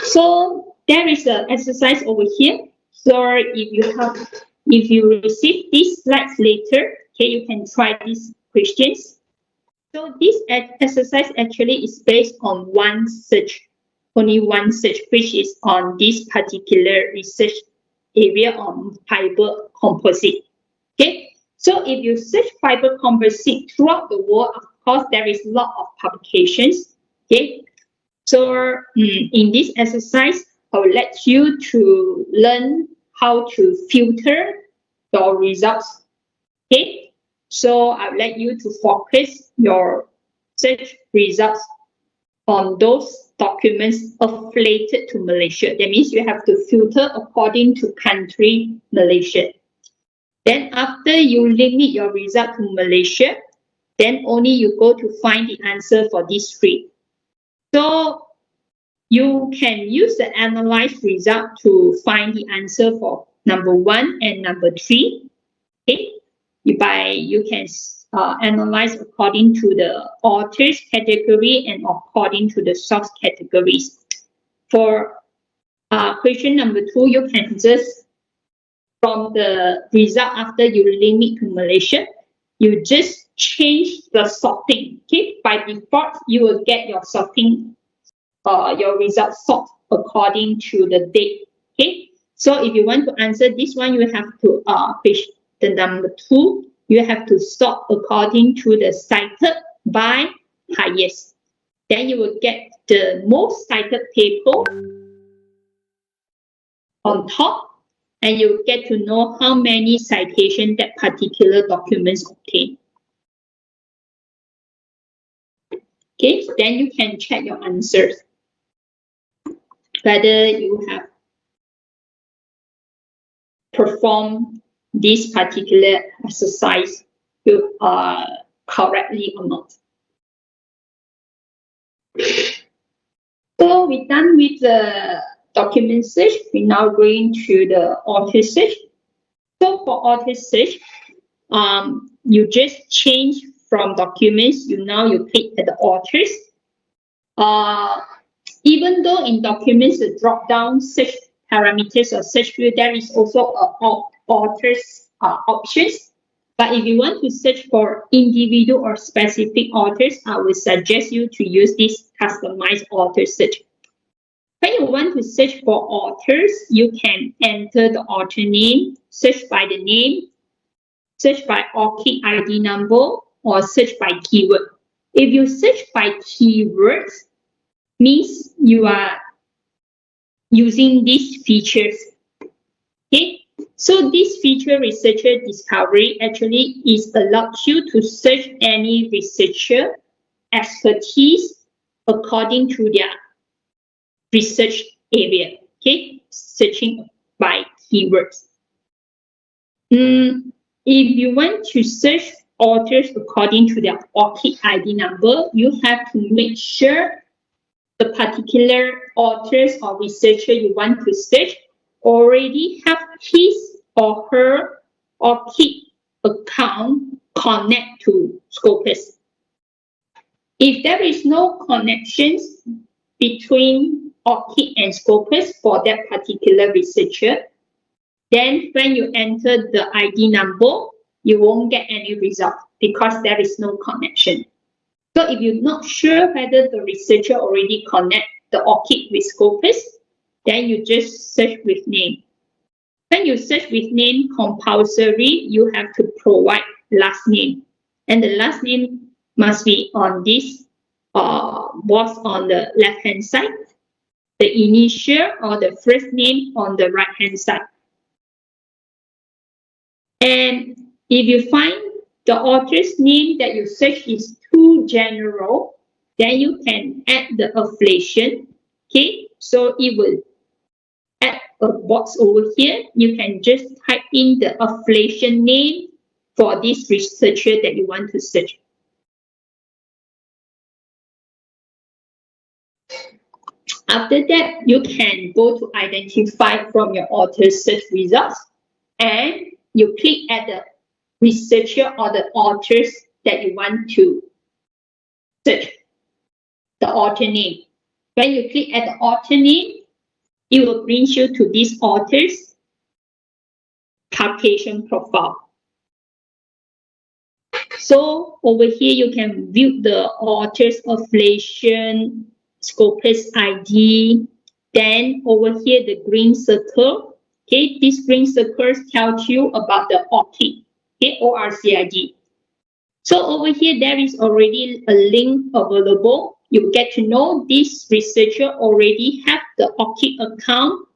So there is an exercise over here. So if you receive these slides later, okay, you can try these questions. So this exercise actually is based on one search, only one search, which is on this particular research area on fiber composite. Okay, so if you search fiber composite throughout the world, of course, there is a lot of publications. Okay, so in this exercise, I will let you to learn how to filter your results. Okay, so I will let you to focus your search results on those documents affiliated to Malaysia. That means you have to filter according to country Malaysia. Then after you limit your result to Malaysia, then only you go to find the answer for these 3. So you can use the analyze result to find the answer for number 1 and number 3. Okay, you can analyze according to the authors category and according to the source categories. For question number 2, you can just from the result after you link it to Malaysia, you just change the sorting. Okay, by default, you will get your sorting, your result sort according to the date. Okay, so if you want to answer this one, you have to page the number 2. You have to sort according to the cited by highest. Then you will get the most cited paper on top, and you get to know how many citations that particular documents obtain. Okay, then you can check your answers, whether you have performed this particular exercise correctly or not. So we're done with the document search. We're now going to the author search. So for author search, you just change from documents. You click at the authors. Even though in documents the drop-down search parameters or search field, there is also authors options. But if you want to search for individual or specific authors, I would suggest you to use this customized author search. When you want to search for authors, you can enter the author name, search by the name, search by ORCID ID number, or search by keyword. If you search by keywords, means you are using these features. Okay, so this feature researcher discovery actually is allows you to search any researcher expertise according to their research area. Okay, searching by keywords. If you want to search authors according to their ORCID ID number, you have to make sure the particular authors or researcher you want to search already have his or her ORCID account connect to Scopus. If there is no connections between ORCID and Scopus for that particular researcher, then when you enter the ID number, you won't get any result because there is no connection. So if you're not sure whether the researcher already connect the ORCID with Scopus, then you just search with name. When you search with name, compulsory, you have to provide last name. And the last name must be on this box on the left-hand side, the initial or the first name on the right-hand side. And if you find the author's name that you search is too general, then you can add the affiliation. Okay, so it will add a box over here. You can just type in the affiliation name for this researcher that you want to search. After that, you can go to identify from your author search results, and you click at the researcher or the authors that you want to search, the author name. When you click at the author name, it will bring you to this author's publication profile. So over here, you can view the author's affiliation, Scopus ID. Then over here, the green circle. Okay, this green circle tells you about the ORCID, okay, ORCID. So over here, there is already a link available. You get to know this researcher already have the ORCID account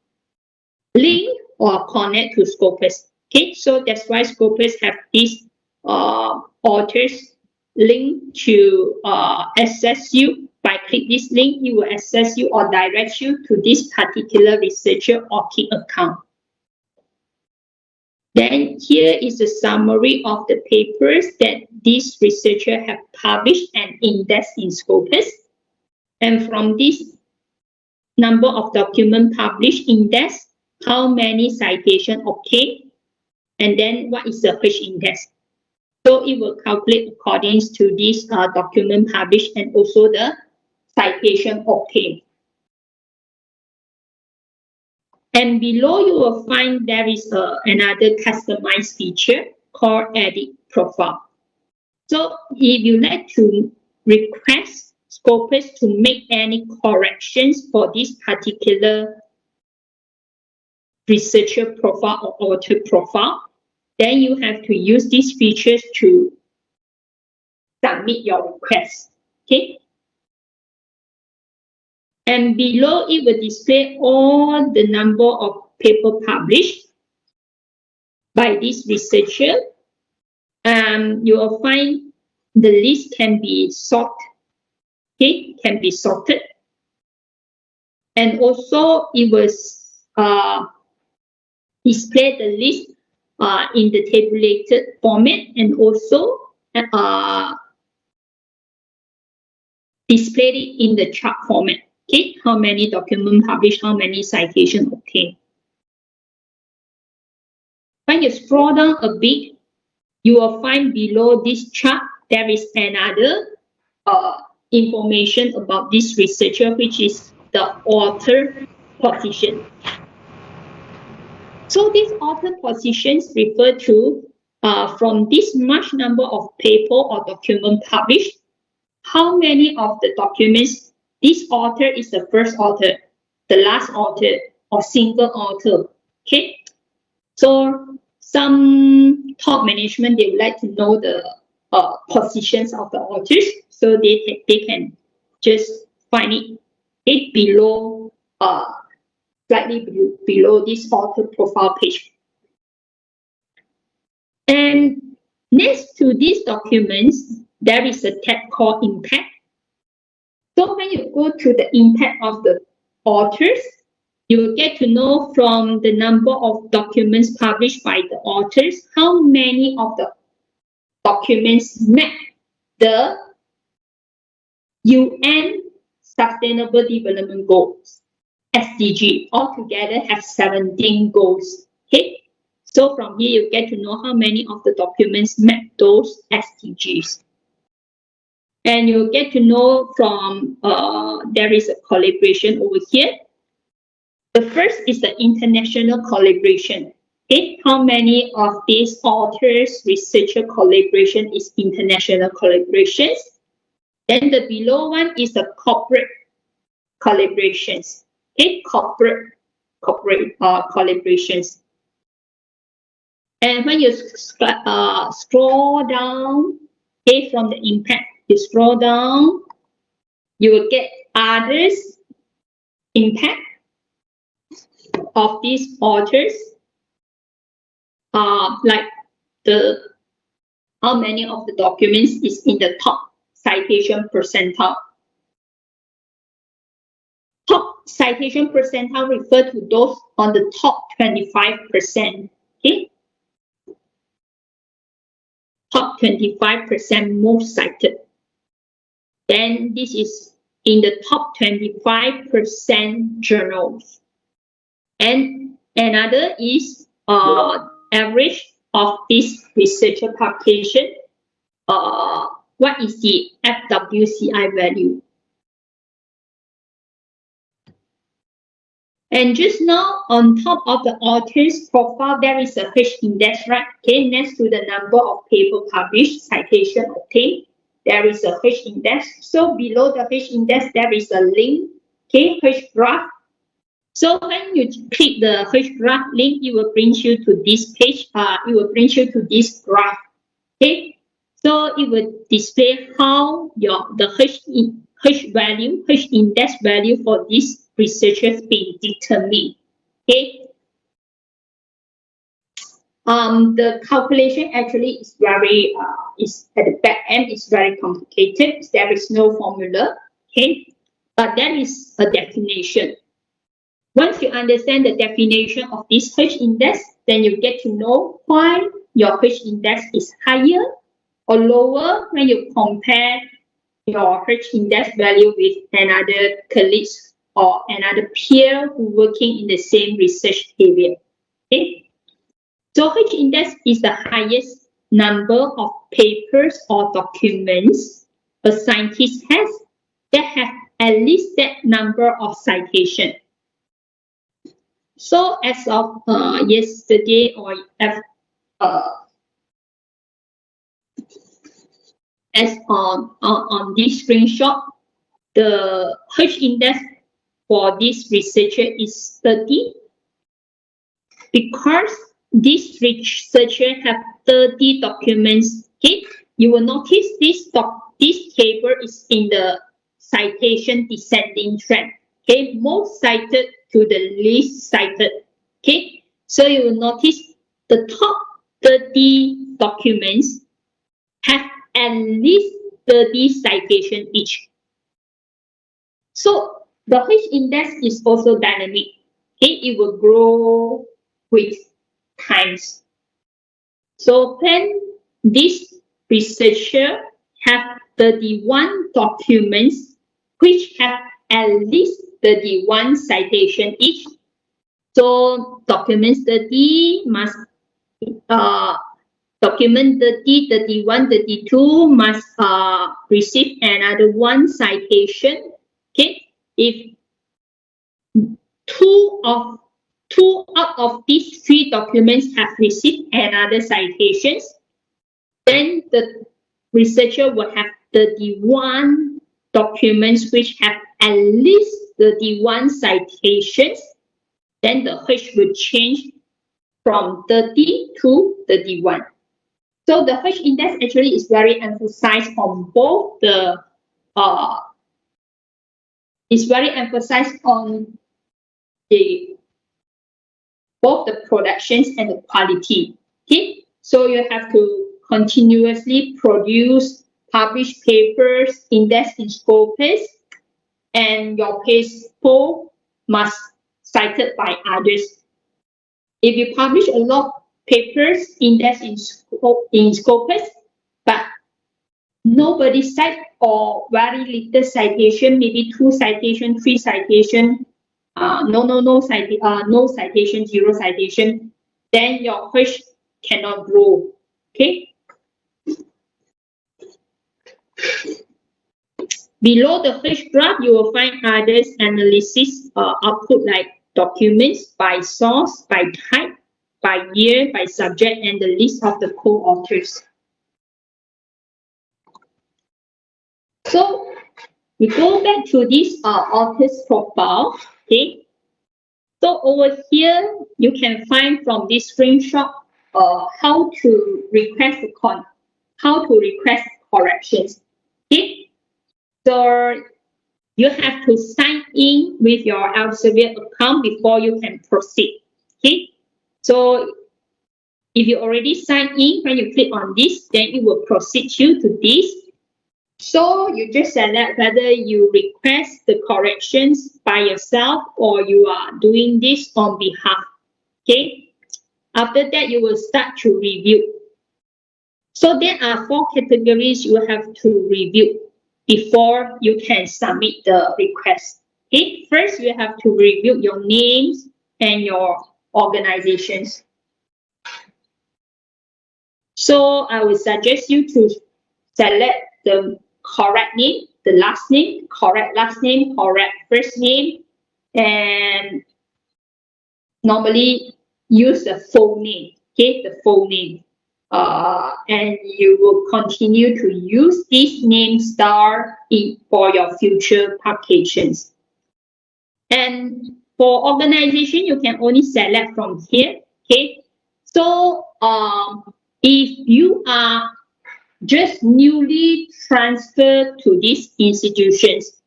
link or connect to Scopus. Okay, so that's why Scopus have this authors link to access you. By click this link, it will access you or direct you to this particular researcher ORCID account. Then here is a summary of the papers that this researcher have published and indexed in Scopus. And from this number of document published index, how many citation obtained, and then what is the H index. So it will calculate according to this document published and also the citation obtained. And below you will find there is another customized feature called Edit Profile. So if you like to request Scopus to make any corrections for this particular researcher profile or author profile, then you have to use these features to submit your request. Okay. And below it will display all the number of paper published by this researcher. You will find the list can be sorted. Okay, can be sorted. And also it was display the list in the tabulated format, and also displayed it in the chart format. Okay, how many documents published, how many citations obtained. When you scroll down a bit, you will find below this chart there is another information about this researcher, which is the author position. So these author positions refer to from this much number of paper or document published, how many of the documents this author is the first author, the last author, or single author. Okay, so some top management, they would like to know the positions of the authors, so they can just find it below slightly below this author profile page. And next to these documents, there is a tab called Impact. So when you go to the impact of the authors, you will get to know from the number of documents published by the authors, how many of the documents met the UN Sustainable Development Goals, SDG. Altogether have 17 goals. Okay, so from here you get to know how many of the documents met those SDGs. And you get to know from, there is a collaboration over here. The first is the international collaboration. Okay, how many of these authors, researcher collaboration is international collaborations? Then the below one is the corporate collaborations. Okay, corporate collaborations. And when you scroll down, okay, from the impact, you scroll down, you will get others impact of these authors, like how many of the documents is in the top citation percentile. Top citation percentile refer to those on the top 25%. Okay, top 25% most cited. Then this is in the top 25% journals. And another is average of this researcher publication. What is the FWCI value? And just now, on top of the author's profile, there is a H index, right? Okay, next to the number of paper published, citation obtained, there is a H index. So below the H index, there is a link, okay, H graph. So when you click the H graph link, it will bring you to this page. It will bring you to this graph. Okay, so it will display how the H value, H index value for this researchers being determined. Okay. The calculation actually is very is at the back end is very complicated. There is no formula. Okay, but there is a definition. Once you understand the definition of this H index, then you get to know why your H index is higher or lower when you compare your H index value with another colleague or another peer who working in the same research area. Okay? So H index is the highest number of papers or documents a scientist has that have at least that number of citations. So as of yesterday or as on this screenshot, the H index for this researcher is 30 because this researcher have 30 documents. Okay, you will notice this table is in the citation descending trend. Okay, most cited to the least cited. Okay, so you will notice the top 30 documents have at least 30 citations each. So the H index is also dynamic. Okay, it will grow with times. So when this researcher have 31 documents which have at least 31 citation each. So documents 30 must document 30, 31, 32 must receive another one citation. Okay, if two out of these three documents have received another citations, then the researcher will have 31 documents which have at least 31 citations. Then the H will change from 30 to 31. So the H index actually is very emphasized on both the both the productions and the quality. Okay, so you have to continuously produce, publish papers, index in Scopus, and your paper must cited by others. If you publish a lot of papers, index in Scopus, but nobody cite or very little citation, maybe 2 citation, 3 citation, no citation, 0 citation, then your H cannot grow. Okay. Below the H graph, you will find others analysis output like documents by source, by type, by year, by subject, and the list of the co-authors. So we go back to this author's profile. Okay. So over here, you can find from this screenshot how to request corrections. Okay. So you have to sign in with your Elsevier account before you can proceed. Okay. So if you already signed in, when you click on this, then it will proceed you to this. So you just select whether you request the corrections by yourself or you are doing this on behalf. Okay. After that, you will start to review. So there are 4 categories you have to review before you can submit the request. Okay. First, you have to review your names and your organizations. So I would suggest you to select the correct name, the last name, correct last name, correct first name, and normally use the full name. Okay, the full name. And you will continue to use this name star for your future publications. And for organization, you can only select from here. Okay, so if you are just newly transferred to these institutions,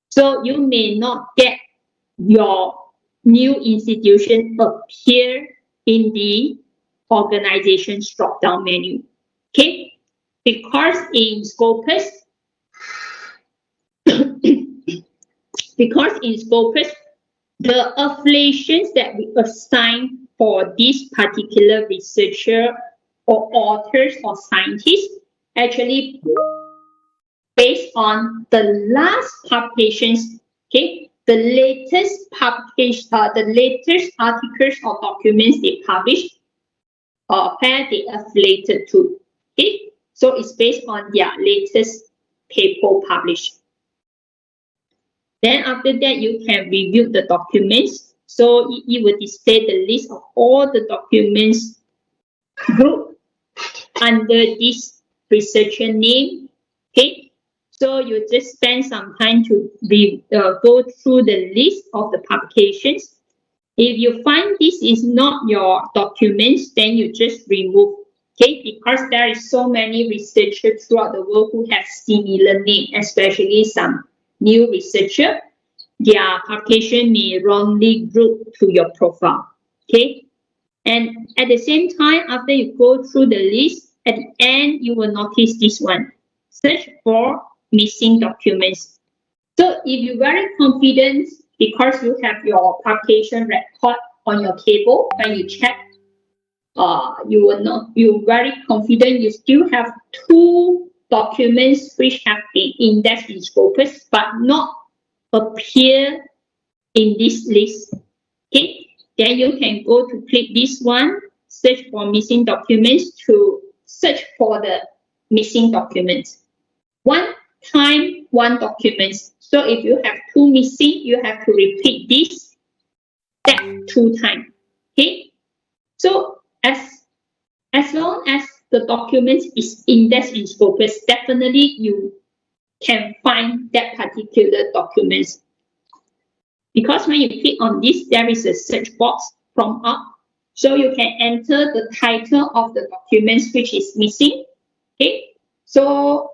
so you may not get your new institution appear in the organization's drop-down menu. Okay, because in Scopus, the affiliations that we assign for this particular researcher or authors or scientists actually based on the last publications. Okay, the latest articles or documents they published where they affiliated to. Okay, so it's based on their latest paper published. Then after that, you can review the documents. So it will display the list of all the documents grouped under this researcher name. Okay, so you just spend some time to go through the list of the publications. If you find this is not your documents, then you just remove. Okay, because there is so many researchers throughout the world who have similar name, especially some new researcher. Their publication may wrongly group to your profile. Okay, and at the same time, after you go through the list, at the end you will notice this one: search for missing documents. So if you're very confident because you have your publication record on your table, when you check, you're very confident you still have 2 documents which have been indexed in Scopus but not appear in this list. Okay, then you can go to click this one, search for missing documents, to search for the missing documents. One time, one document. So if you have 2 missing, you have to repeat this step 2 times. Okay, so as long as the document is indexed in Scopus, definitely you can find that particular document. Because when you click on this, there is a search box from up, so you can enter the title of the documents which is missing. Okay, so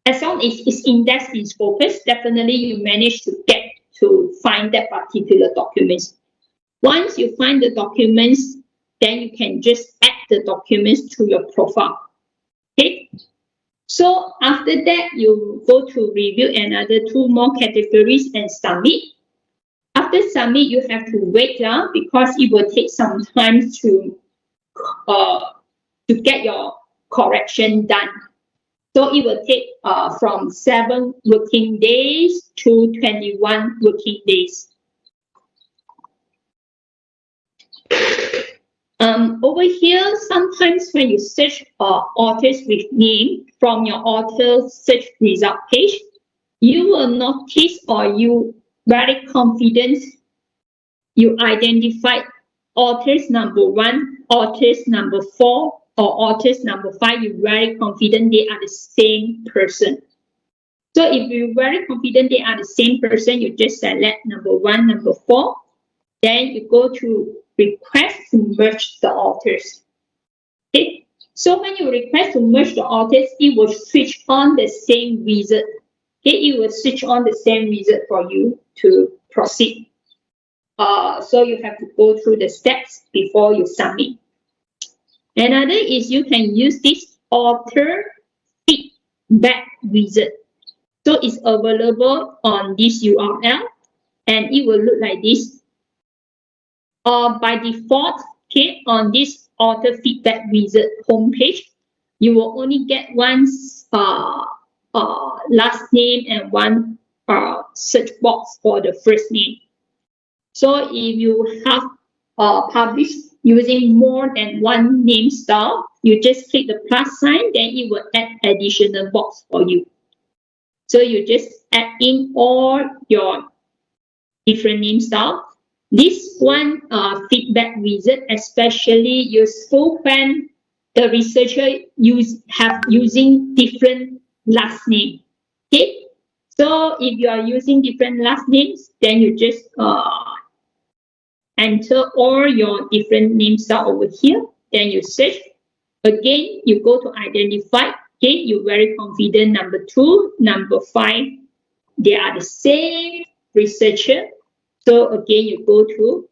as long as it's indexed in Scopus, definitely you manage to find that particular document. Once you find the documents, then you can just add the documents to your profile. Okay, so after that, you go to review another 2 more categories and submit. After submit, you have to wait because it will take some time to get your correction done. So it will take from 7 working days to 21 working days. Over here, sometimes when you search authors with name from your author search result page, you will notice, or you very confident, you identified authors number 1, authors number 4, or authors number 5. You're very confident they are the same person. So if you're very confident they are the same person, you just select number 1, number 4. Then you go to request to merge the authors. Okay, so when you request to merge the authors, it will switch on the same wizard. Okay, it will switch on the same wizard for you to proceed. So you have to go through the steps before you submit. Another is you can use this author feedback wizard. So it's available on this URL, and it will look like this. By default, okay, on this author feedback wizard homepage, you will only get one last name and one search box for the first name. So if you have published using more than one name style, you just click the plus sign, then it will add additional box for you. So you just add in all your different name style. This one feedback wizard especially useful when the researcher using different last name. Okay, so if you are using different last names, then you just enter all your different name style over here. Then you search. Again, you go to identify. Okay, you're very confident number 2, number 5, they are the same researcher. So again, you go to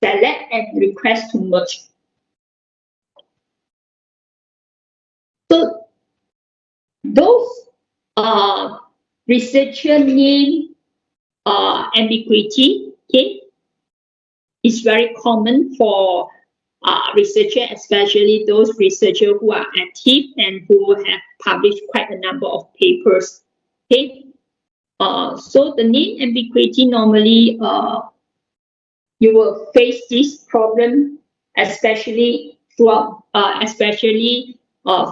select and request to merge. So those researcher name ambiguity, okay, is very common for researcher, especially those researchers who are active and who have published quite a number of papers. Okay, so the name ambiguity normally you will face this problem, especially throughout,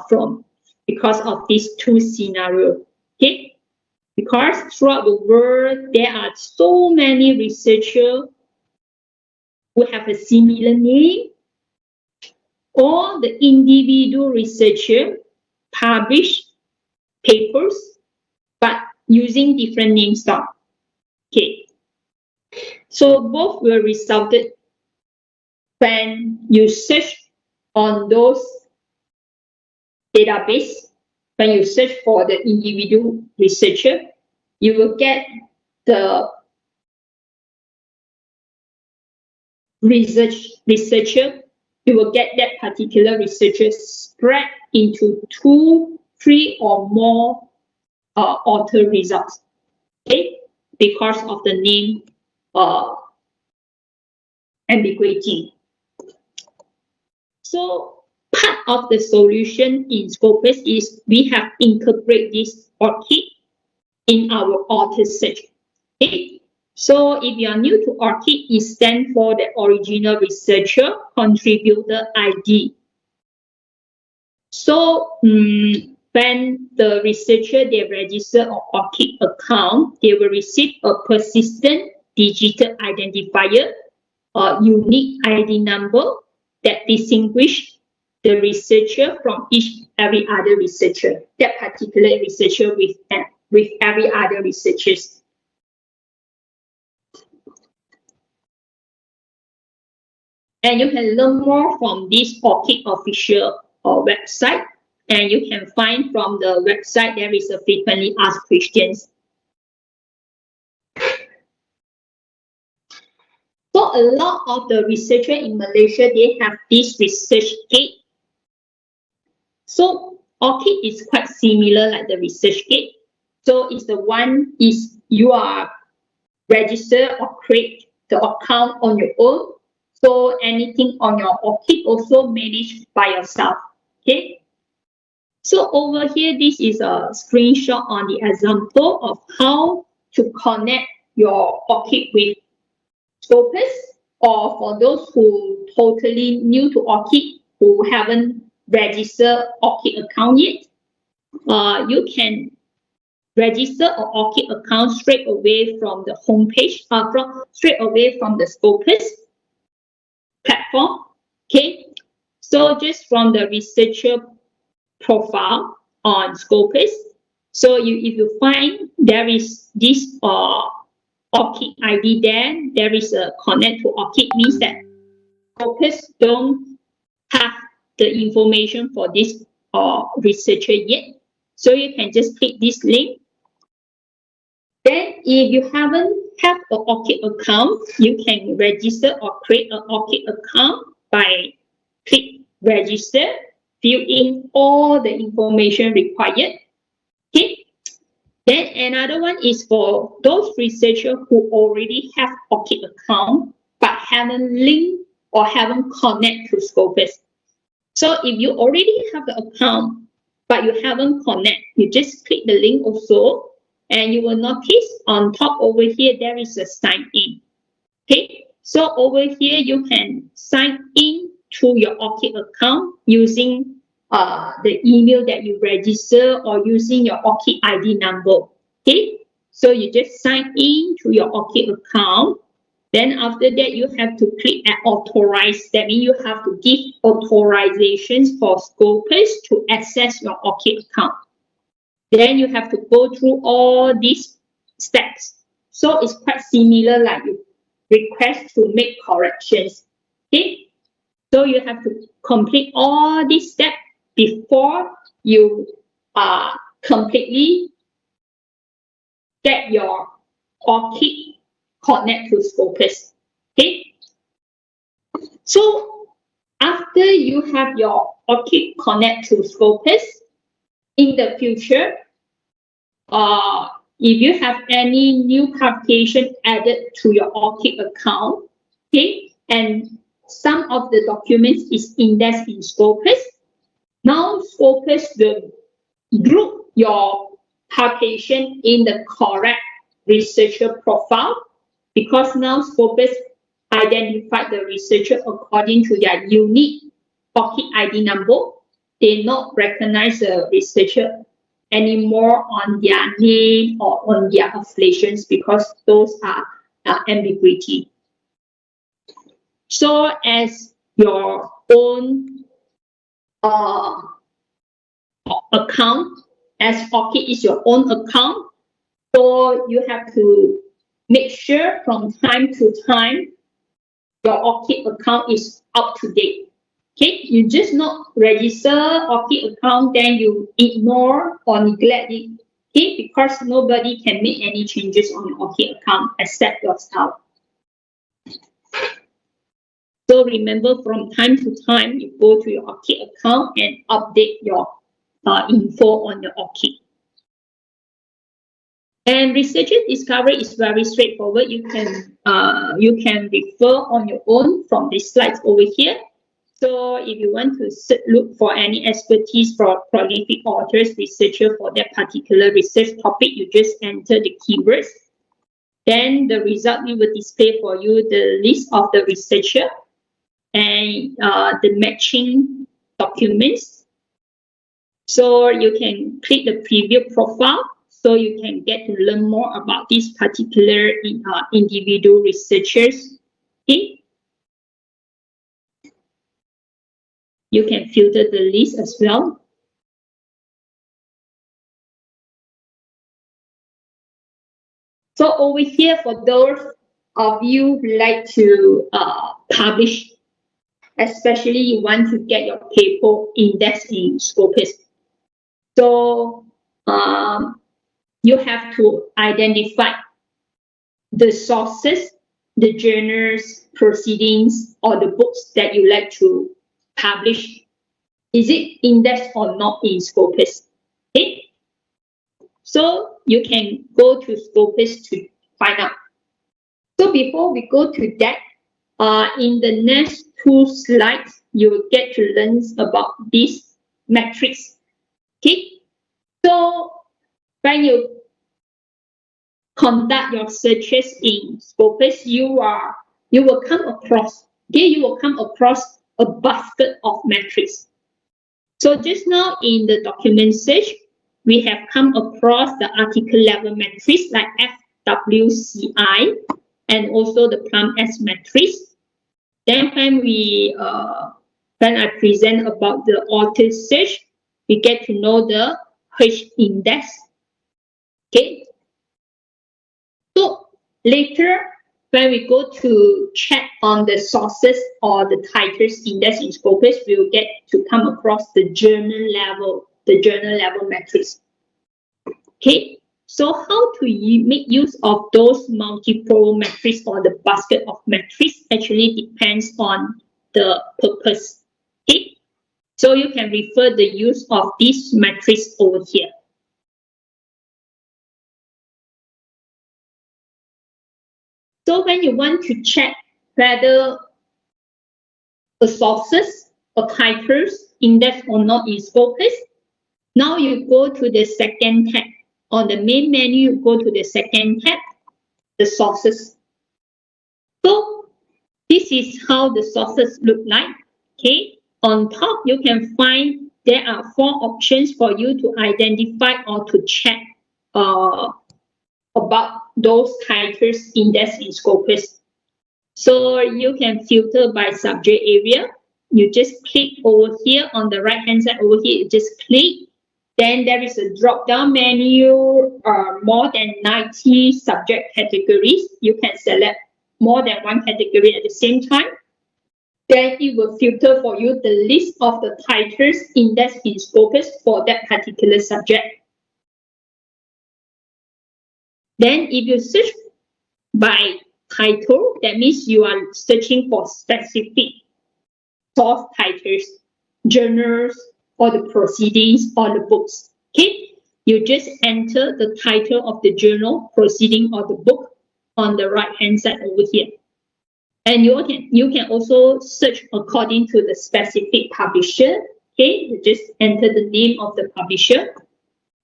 from because of these 2 scenarios. Okay, because throughout the world there are so many researchers who have a similar name, or the individual researcher publish papers but using different names. Okay, so both will resulted when you search on those database. When you search for the individual researcher, you will get the researcher. You will get that particular researcher spread into 2, 3, or more author results. Okay, because of the name ambiguity. So part of the solution in Scopus is we have incorporated this ORCID in our author search. Okay? So if you are new to ORCID, it stands for the original researcher contributor ID. So when the researcher they register an ORCID account, they will receive a persistent digital identifier or unique ID number that distinguish the researcher from every other researcher, that particular researcher with every other researchers. And you can learn more from this ORCID official website, and you can find from the website there is a frequently asked questions. So a lot of the researchers in Malaysia, they have this research gate. So ORCID is quite similar like the research gate. So it's the one is you are register or create the account on your own. So anything on your ORCID also managed by yourself. Okay. So over here, this is a screenshot on the example of how to connect your ORCID with Scopus, or for those who totally new to ORCID, who haven't registered ORCID account yet, you can register an ORCID account straight away from the homepage, straight away from the Scopus platform. Okay, so just from the researcher profile on Scopus, so if you find there is this ORCID ID, there is a connect to ORCID, means that Scopus don't have the information for this researcher yet. So you can just click this link. Then if you haven't have an ORCID account, you can register or create an ORCID account by click register, fill in all the information required. Okay. Then another one is for those researchers who already have ORCID account but haven't linked or haven't connected to Scopus. So if you already have the account but you haven't connected, you just click the link also, and you will notice on top over here there is a sign in. Okay, so over here you can sign in to your ORCID account using the email that you register or using your ORCID ID number. Okay, so you just sign in to your ORCID account. Then after that, you have to click and authorize. That means you have to give authorizations for Scopus to access your ORCID account. Then you have to go through all these steps. So it's quite similar like you request to make corrections. Okay, so you have to complete all these steps before you completely get your ORCID connect to Scopus. Okay, so after you have your ORCID connect to Scopus, in the future, if you have any new publication added to your ORCID account, okay, and some of the documents is indexed in Scopus, now Scopus will group your publication in the correct researcher profile, because now Scopus identified the researcher according to their unique ORCID ID number. They not recognize the researcher anymore on their name or on their affiliations because those are ambiguity. So as your own account, as ORCID is your own account, so you have to make sure from time to time your ORCID account is up to date. Okay, you just not register ORCID account, then you ignore or neglect it. Okay, because nobody can make any changes on your ORCID account except yourself. So remember, from time to time, you go to your ORCID account and update your info on your ORCID. And researcher discovery is very straightforward. You can refer on your own from these slides over here. So if you want to look for any expertise for prolific authors, researcher for that particular research topic, you just enter the keywords. Then the result will display for you the list of the researcher and the matching documents. So you can click the preview profile so you can get to learn more about these particular individual researchers. Okay. You can filter the list as well. So over here, for those of you who like to publish, especially you want to get your paper indexed in Scopus. So you have to identify the sources, the journals, proceedings, or the books that you like to publish. Is it indexed or not in Scopus? Okay. So you can go to Scopus to find out. So before we go to that, in the next 2 slides, you will get to learn about this matrix. Okay. So when you conduct your searches in Scopus, you will come across a basket of metrics. So just now in the document search, we have come across the article level matrix like FWCI and also the PLUM-S matrix. Then when I present about the author search, we get to know the H index. Okay. So later, when we go to check on the sources or the titles index in Scopus, we will get to come across the journal level metrics. Okay, so how to make use of those multiple metrics or the basket of metrics actually depends on the purpose. Okay, so you can refer the use of these metrics over here. So when you want to check whether the sources or titles index or not in Scopus, now you go to the second tab. On the main menu, you go to the second tab, the sources. So this is how the sources look like. Okay, on top you can find there are 4 options for you to identify or to check about those titles index in Scopus. So you can filter by subject area. You just click over here on the right hand side over here, you just click. Then there is a drop down menu, more than 90 subject categories. You can select more than one category at the same time. Then it will filter for you the list of the titles indexed in Scopus for that particular subject. Then if you search by title, that means you are searching for specific source titles, journals, or the proceedings, or the books. Okay, you just enter the title of the journal, proceeding, or the book on the right hand side over here. And you can also search according to the specific publisher. Okay, you just enter the name of the publisher,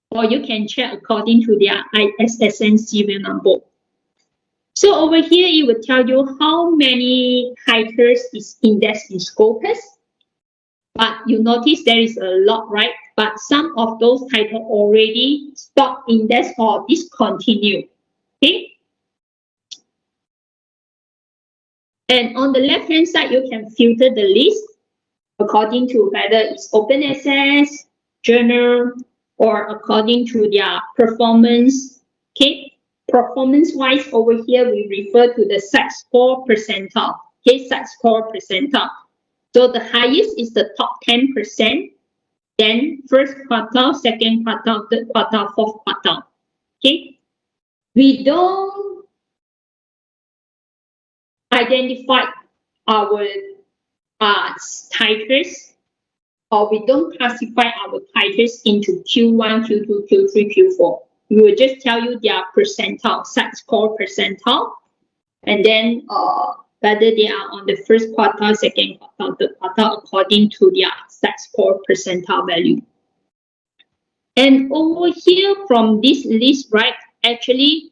or you can check according to their ISSN serial number. So over here, it will tell you how many titles is indexed in Scopus. But you notice there is a lot, right? but some of those titles already stop index or discontinued. Okay. And on the left hand side, you can filter the list according to whether it's open access, journal, or according to their performance. Okay. Performance wise, over here we refer to the SAT score percentile. Okay, SAT score percentile. So the highest is the top 10%, then first quartile, second quartile, third quartile, fourth quartile. Okay. We don't identify our titles, or we don't classify our titles into Q1, Q2, Q3, Q4. We will just tell you their percentile, SAT score percentile, and then whether they are on the first quartile, second quartile, third quartile, according to their SAT score percentile value. And over here from this list, right, actually,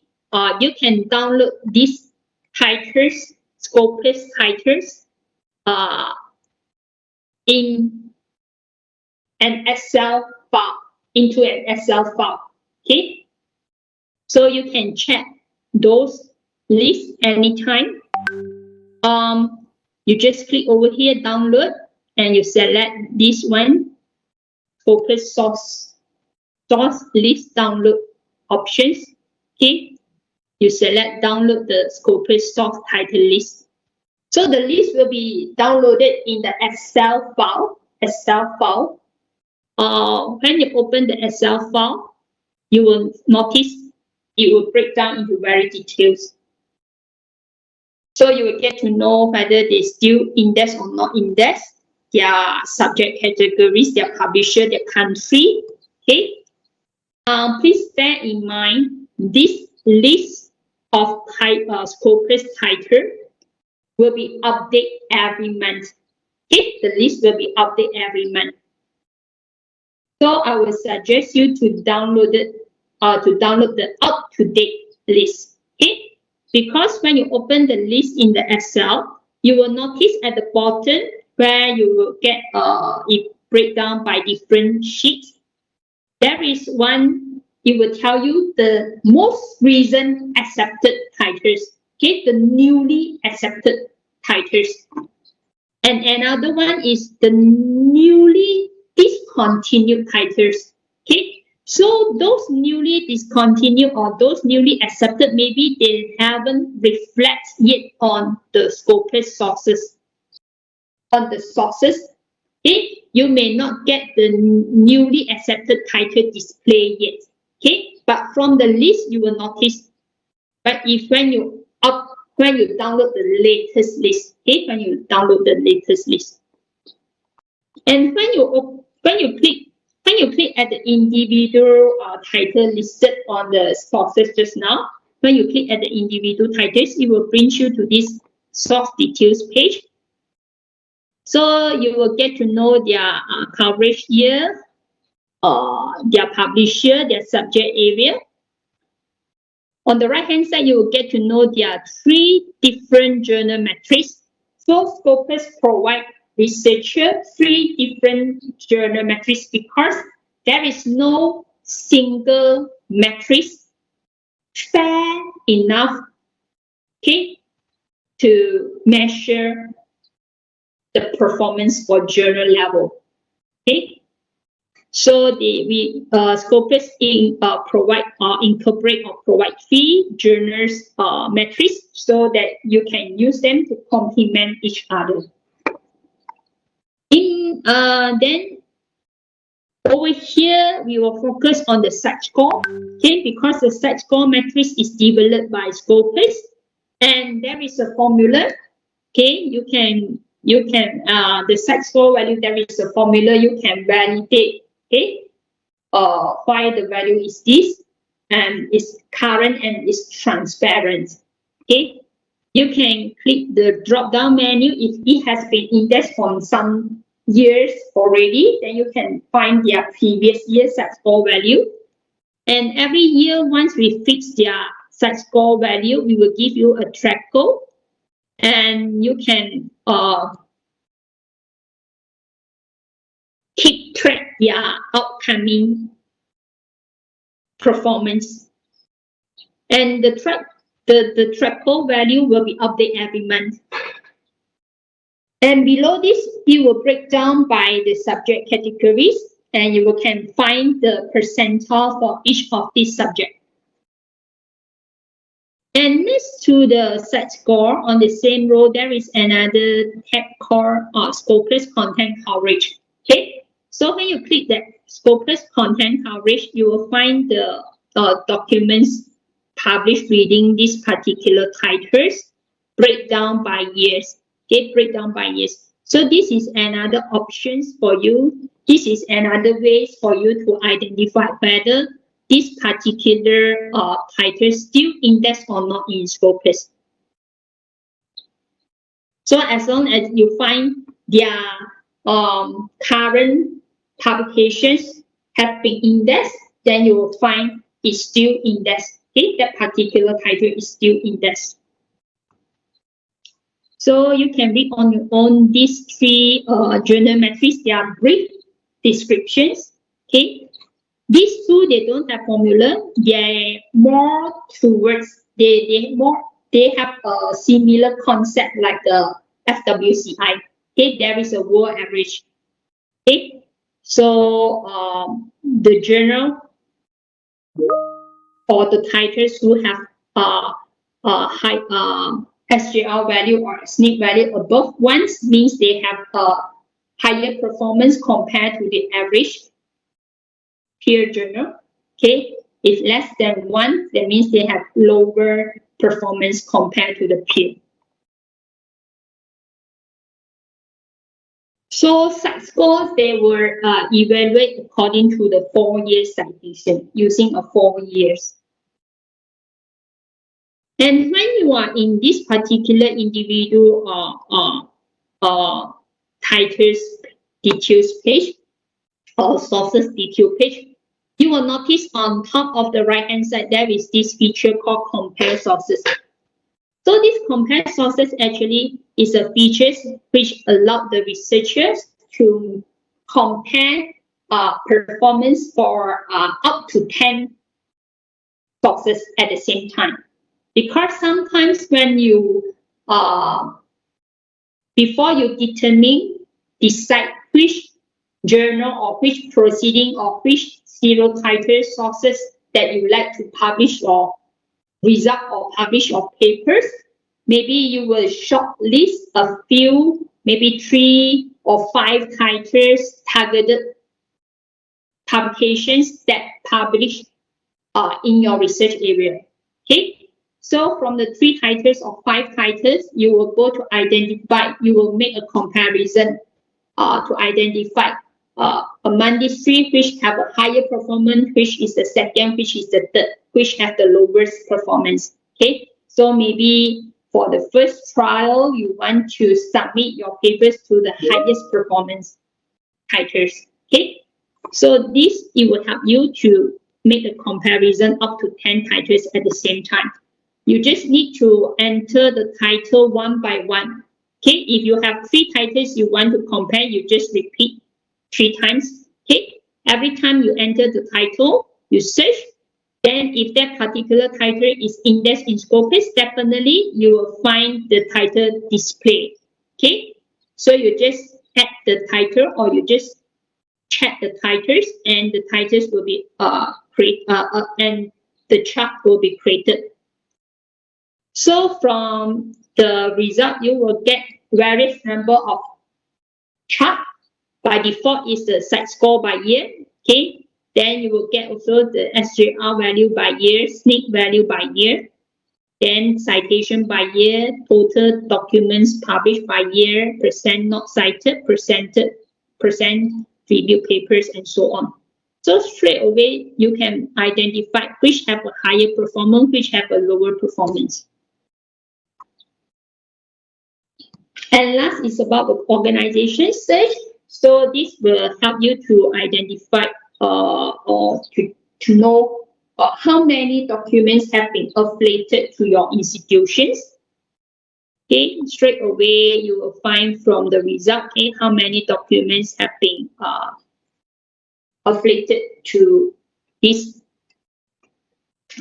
you can download these titles, Scopus titles, in an Excel file, into an Excel file. Okay, so you can check those lists anytime. You just click over here, download, and you select this one, Scopus source list download options. Okay, you select download the Scopus source title list. So the list will be downloaded in the Excel file. When you open the Excel file, you will notice it will break down into very details. So you will get to know whether they still index or not index, their subject categories, their publisher, their country. Okay. Please bear in mind this list of Scopus title will be updated every month. Okay, the list will be updated every month. So I will suggest you to download it, to download the up-to-date list. Okay, because when you open the list in the Excel, you will notice at the bottom where you will get it breakdown by different sheets. There is one, it will tell you the most recent accepted titles. Okay, the newly accepted titles. And another one is the newly discontinued titles. Okay, so those newly discontinued or those newly accepted, maybe they haven't reflected yet on the Scopus sources. On the sources, okay, you may not get the newly accepted title display yet. Okay, but from the list you will notice. But if when you download the latest list, okay, when you download the latest list, and when you click at the individual title listed on the sources just now, when you click at the individual titles, it will bring you to this source details page. So you will get to know their coverage year, their publisher, their subject area. On the right hand side, you will get to know their 3 different journal metrics. So Scopus provide researcher 3 different journal metrics because there is no single metrics fair enough, okay, to measure the performance for journal level. Okay. So Scopus provide or incorporate or provide 3 journals metrics so that you can use them to complement each other. Then over here we will focus on the SAT score, okay, because the SAT score matrix is developed by Scopus, and there is a formula. Okay, you can the SAT score value, there is a formula you can validate. Okay, why the value is this, and it's current and it's transparent. Okay, you can click the drop down menu if it has been indexed from some years already, then you can find their previous year SAT score value. And every year, once we fix their SAT score value, we will give you a track code, and you can keep track their upcoming performance. And the threshold value will be updated every month. And below this, you will break down by the subject categories, and you can find the percentile for each of these subjects. And next to the set score on the same row, there is another tab called Scopus content coverage. Okay, so when you click that Scopus content coverage, you will find the documents published reading these particular titles, breakdown by years. Okay, breakdown by years. So this is another options for you. This is another way for you to identify whether this particular title still indexed or not in Scopus. So as long as you find their current publications have been indexed, then you will find it's still indexed. Okay, that particular title is still indexed. So you can read on your own these three journal metrics. They are brief descriptions. Okay, these two, they don't have formula. They're more towards they have a similar concept like the FWCI. Okay, there is a world average. Okay, so the journal or the titles who have high SJR value or SNP value above 1 means they have a higher performance compared to the average peer journal. Okay, if less than 1, that means they have lower performance compared to the peer. So site scores, they were evaluated according to the 4-year citation using a 4 years. And when you are in this particular individual titles details page or sources detail page, you will notice on top of the right hand side there is this feature called compare sources. So this compare sources actually is a feature which allow the researchers to compare performance for up to 10 sources at the same time. Because sometimes when you before you decide which journal or which proceeding or which serial title sources that you like to publish or result or publish your papers, maybe you will shortlist a few, maybe 3 or 5 titles targeted publications that publish in your research area. Okay. So from the 3 titles or 5 titles, you will go to identify, you will make a comparison to identify among these 3 which have a higher performance, which is the second, which is the third, which have the lowest performance. Okay, so maybe for the first trial, you want to submit your papers to the highest performance titles. Okay, so this, it will help you to make a comparison up to 10 titles at the same time. You just need to enter the title one by one. Okay, if you have 3 titles you want to compare, you just repeat 3 times. Okay, every time you enter the title, you search. Then if that particular title is indexed in Scopus, definitely you will find the title displayed. Okay, so you just add the title or you just check the titles, and the titles will be and the chart will be created. So from the result, you will get various number of chart. By default is the site score by year. Okay, then you will get also the SJR value by year, SNP value by year, then citation by year, total documents published by year, percent not cited, percent review papers, and so on. So straight away you can identify which have a higher performance, which have a lower performance. And last is about the organization search. So this will help you to identify or to know how many documents have been affiliated to your institutions. Okay, straight away you will find from the result, okay, how many documents have been affiliated to these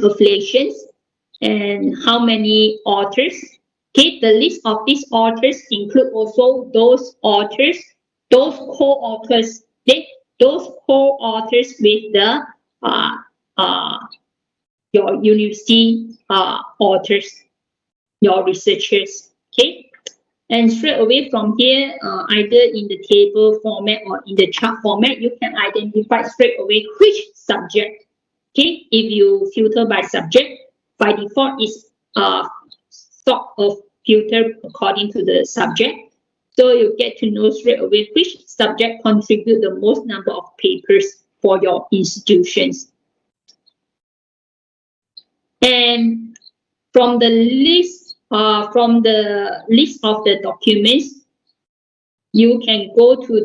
affiliations and how many authors. Okay, the list of these authors include also those authors, those co-authors, okay, those co-authors with the your university authors, your researchers. Okay, and straight away from here, either in the table format or in the chart format, you can identify straight away which subject. Okay, if you filter by subject, by default is sort of filter according to the subject. So you get to know straight away which subject contribute the most number of papers for your institutions. And from the list of the documents, you can go to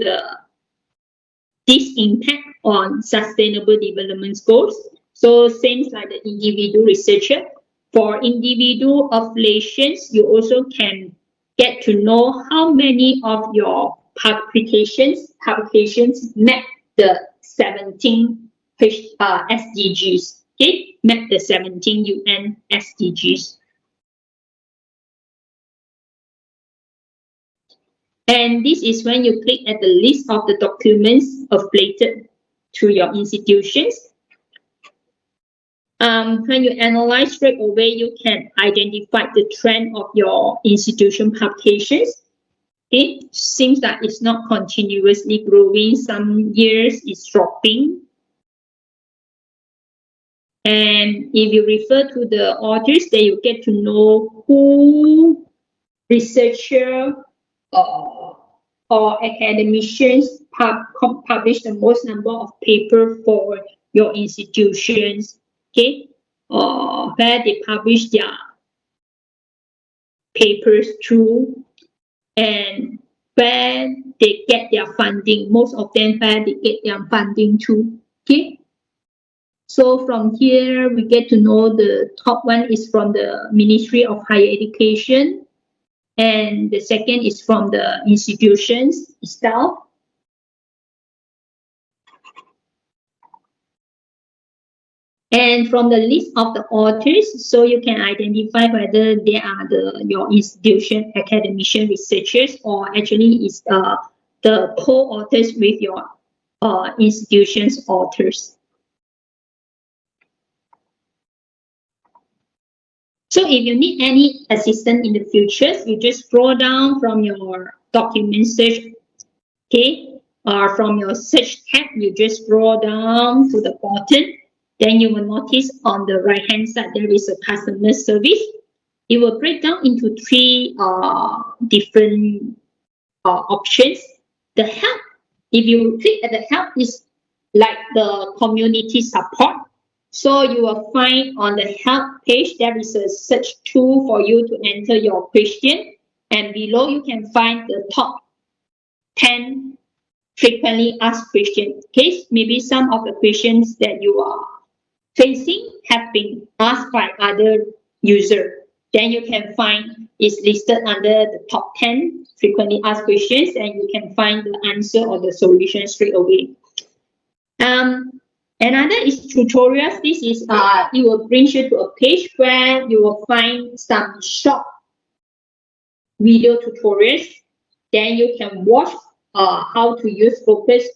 this impact on sustainable development goals. So same like the individual researcher. For individual affiliations, you also can get to know how many of your publications met the 17 SDGs. Okay, met the 17 UN SDGs. And this is when you click at the list of the documents affiliated to your institutions. When you analyze straight away, you can identify the trend of your institution publications. It seems that it's not continuously growing. Some years it's dropping. And if you refer to the authors, then you get to know who researcher or academicians publish the most number of paper for your institutions. Okay, where they publish their papers through, and where they get their funding. Most of them where they get their funding too. Okay, so from here we get to know the top one is from the Ministry of Higher Education, and the second is from the institutions itself. And from the list of the authors, so you can identify whether they are your institution academician researchers or actually is the co-authors with your institution's authors. So if you need any assistance in the future, you just scroll down from your document search, okay, or from your search tab, you just scroll down to the bottom. Then you will notice on the right hand side there is a customer service. It will break down into three different options. The help, if you click at the help, is like the community support. So you will find on the help page there is a search tool for you to enter your question, and below you can find the top 10 frequently asked questions. Okay, maybe some of the questions that you are facing have been asked by other users. Then you can find is listed under the top 10 frequently asked questions, and you can find the answer or the solution straight away. Another is tutorials. This is it will bring you to a page where you will find some short video tutorials. Then you can watch how to use Scopus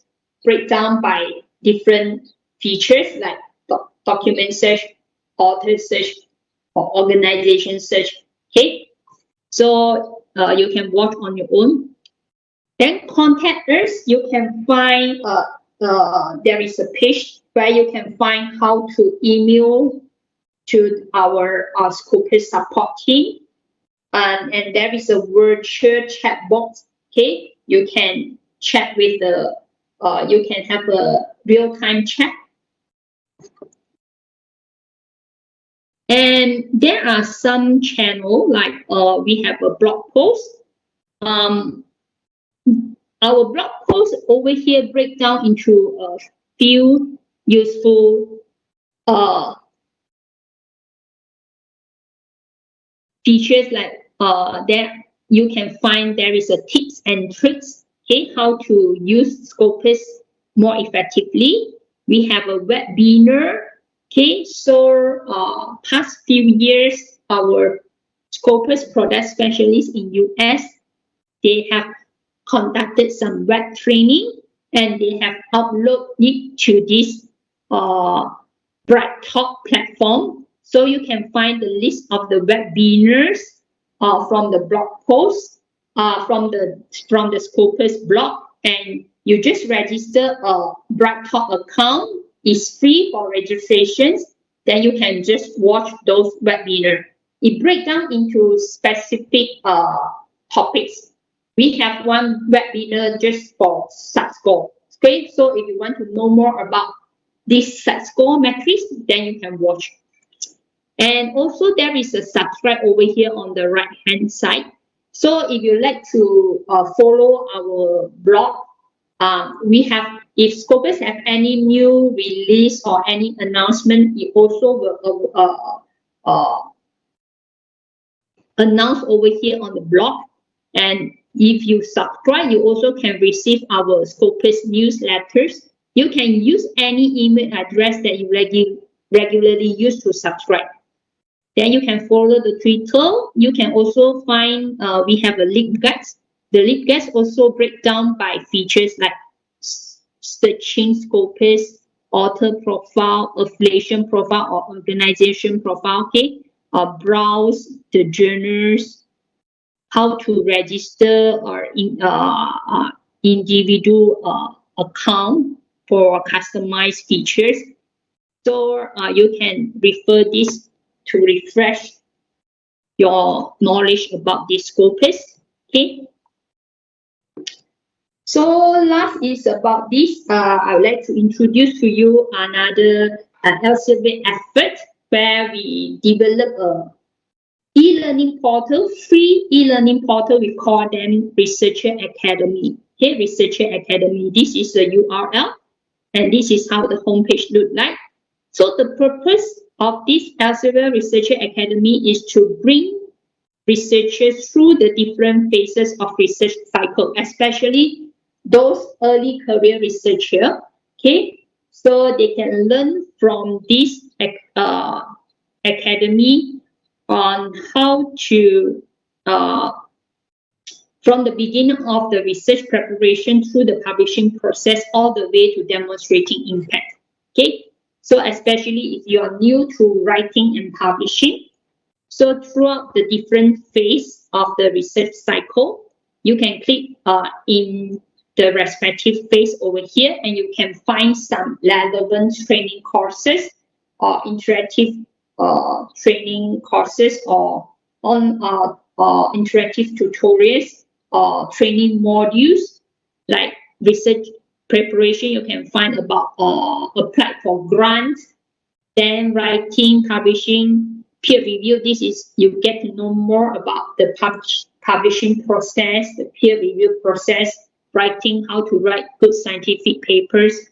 breakdown by different features like document search, author search, or organization search. Okay, so you can watch on your own. Then contact us. You can find there is a page where you can find how to email to our Scopus support team, and there is a virtual chat box. Okay, you can chat with the you can have a real-time chat. And there are some channels like we have a blog post. Our blog post over here break down into a few useful features like there you can find there is a tips and tricks, okay, how to use Scopus more effectively. We have a webinar. Okay, so past few years, our Scopus product specialists in US, they have conducted some web training and they have uploaded it to this Bright Talk platform. So you can find the list of the webinars from the blog post, from the Scopus blog, and you just register a Bright Talk account. It's free for registrations. Then you can just watch those webinars. It breaks down into specific topics. We have one webinar just for SAT-score. Okay, so if you want to know more about this SAT-score metrics, then you can watch. And also there is a subscribe over here on the right hand side. So if you like to follow our blog, we have, if Scopus have any new release or any announcement, it also will announce over here on the blog. And if you subscribe, you also can receive our Scopus newsletters. You can use any email address that you regularly use to subscribe. Then you can follow the Twitter. You can also find, we have a link guides. The link guides also break down by features like searching Scopus, author profile, affiliation profile, or organization profile. Okay, browse the journals, how to register or individual account for customized features. So you can refer this to refresh your knowledge about this Scopus. Okay. So last is about this. I would like to introduce to you another Elsevier effort where we develop a e-learning portal, free e-learning portal. We call them Researcher Academy. Okay, Researcher Academy. This is the URL, and this is how the homepage look like. So the purpose of this Elsevier Researcher Academy is to bring researchers through the different phases of research cycle, especially those early career researcher. Okay, so they can learn from this academy on how to from the beginning of the research preparation through the publishing process all the way to demonstrating impact. Okay, so especially if you are new to writing and publishing, so throughout the different phase of the research cycle, you can click in the respective phase over here, and you can find some relevant training courses or interactive training courses or on interactive tutorials or training modules like research preparation. You can find about apply for grants, then writing, publishing, peer review. This is, you get to know more about the publishing process, the peer review process, writing, how to write good scientific papers,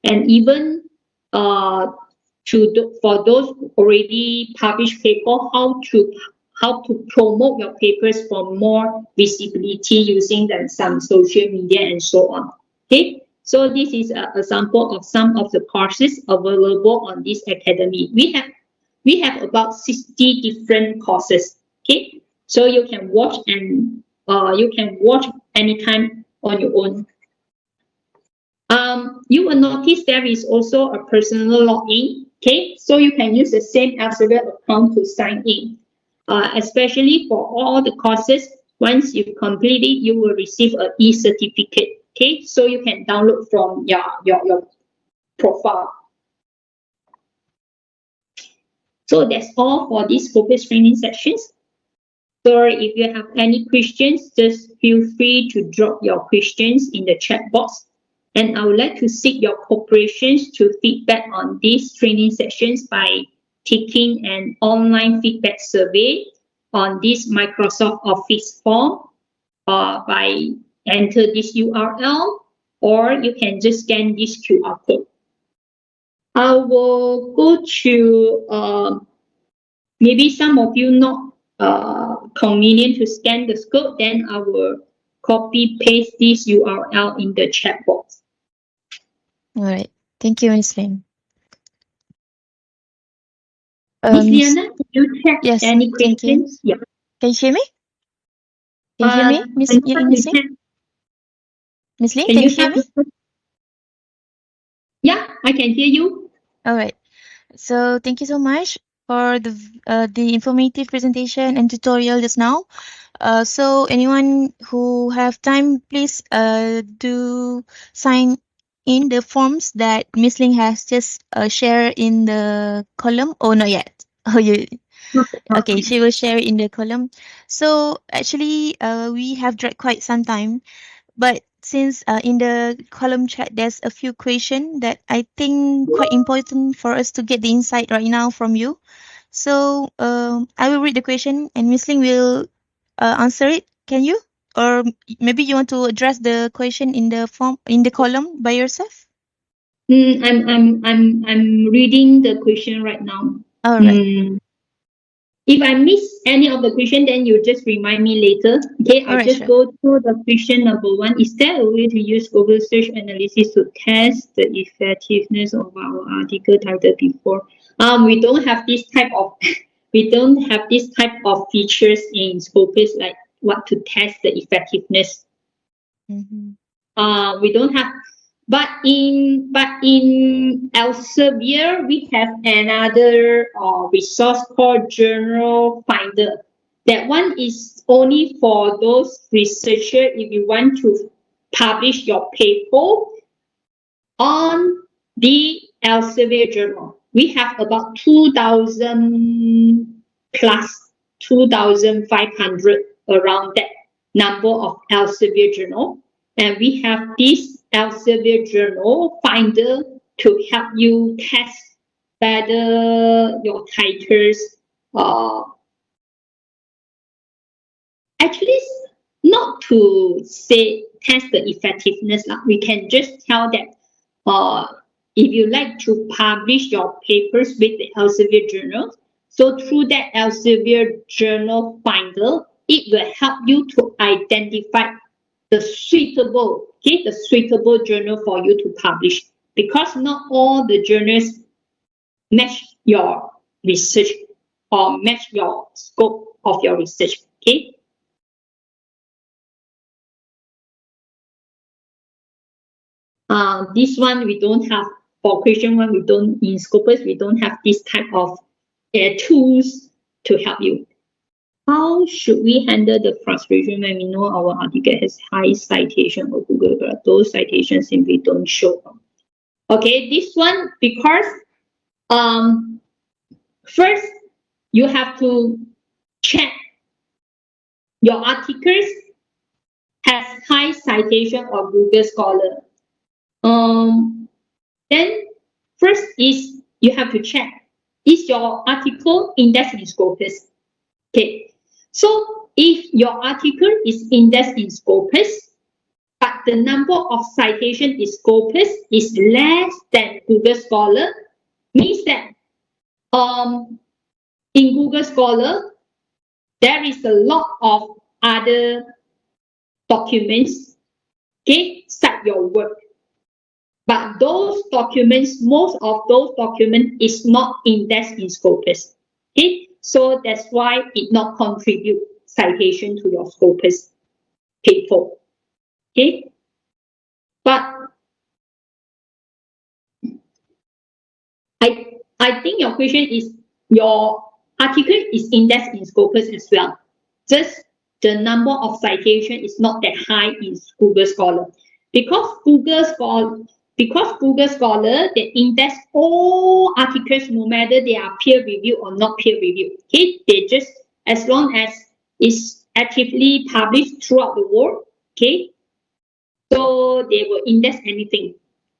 and even for those already published paper, how to promote your papers for more visibility using some social media and so on. Okay, so this is an example of some of the courses available on this academy. We have about 60 different courses. Okay, so you can watch and you can watch anytime on your own. You will notice there is also a personal login. Okay, so you can use the same Elsevier account to sign in. Especially for all the courses, once you complete it, you will receive an e-certificate. Okay, so you can download from your profile. So that's all for this Scopus training sections. So if you have any questions, just feel free to drop your questions in the chat box. And I would like to seek your cooperation to feedback on these training sessions by taking an online feedback survey on this Microsoft Office form by enter this URL, or you can just scan this QR code. I will go to maybe some of you not convenient to scan the code, then I will copy paste this URL in the chat box. All right. Thank you, Miss Ling. Miss Miss- Liana, can you check yes, any thank you. questions? Yeah. Can you hear me? Can you hear me, Miss Can you Miss Ling? check? Miss Ling, Can can you you hear me? help? Yeah, I can hear you. All right. So thank you so much for the informative presentation and tutorial just now. So anyone who have time, please do sign in the forms that Miss Ling has just shared in the column. Oh, not yet. Oh, you okay? She will share in the column. So actually, we have dragged quite some time, but since in the column chat there's a few questions that I think quite important for us to get the insight right now from you. So I will read the question and Miss Ling will answer it. Can you? Or maybe you want to address the question in the form in the column by yourself? I'm reading the question right now. All right. If I miss any of the question, then you just remind me later. Okay, All I right. just Sure. go through the question number one. Is there a way to use Google search analysis to test the effectiveness of our article title before? We don't have this type of we don't have this type of features in Scopus, like what to test the effectiveness. Mm-hmm. We don't have, but in Elsevier we have another resource called Journal Finder. That one is only for those researchers if you want to publish your paper on the Elsevier journal. We have about 2,000 plus 2,500 around that number of Elsevier journal. And we have this Elsevier journal finder to help you test whether your titles actually not to say test the effectiveness. We can just tell that if you like to publish your papers with the Elsevier journal, so through that Elsevier journal finder, it will help you to identify the suitable journal for you to publish, because not all the journals match your research or match your scope of your research. Okay. This one we don't have. For question one, we don't in Scopus, we don't have this type of tools to help you. How should we handle the frustration when we know our article has high citation or Google, but those citations simply don't show up? Okay, this one, because first you have to check your articles has high citation or Google Scholar. Then first is you have to check, is your article indexed in Scopus? Okay, so if your article is indexed in Scopus, but the number of citation in Scopus is less than Google Scholar, means that in Google Scholar there is a lot of other documents, okay, cite your work. But those documents, most of those documents is not indexed in Scopus. Okay? So that's why it not contribute citation to your Scopus paper. Okay? But I think your question is your article is indexed in Scopus as well. Just the number of citation is not that high in Google Scholar. Because Google Scholar, they index all articles no matter they are peer reviewed or not peer reviewed. Okay, they just, as long as it's actively published throughout the world, okay, so they will index anything.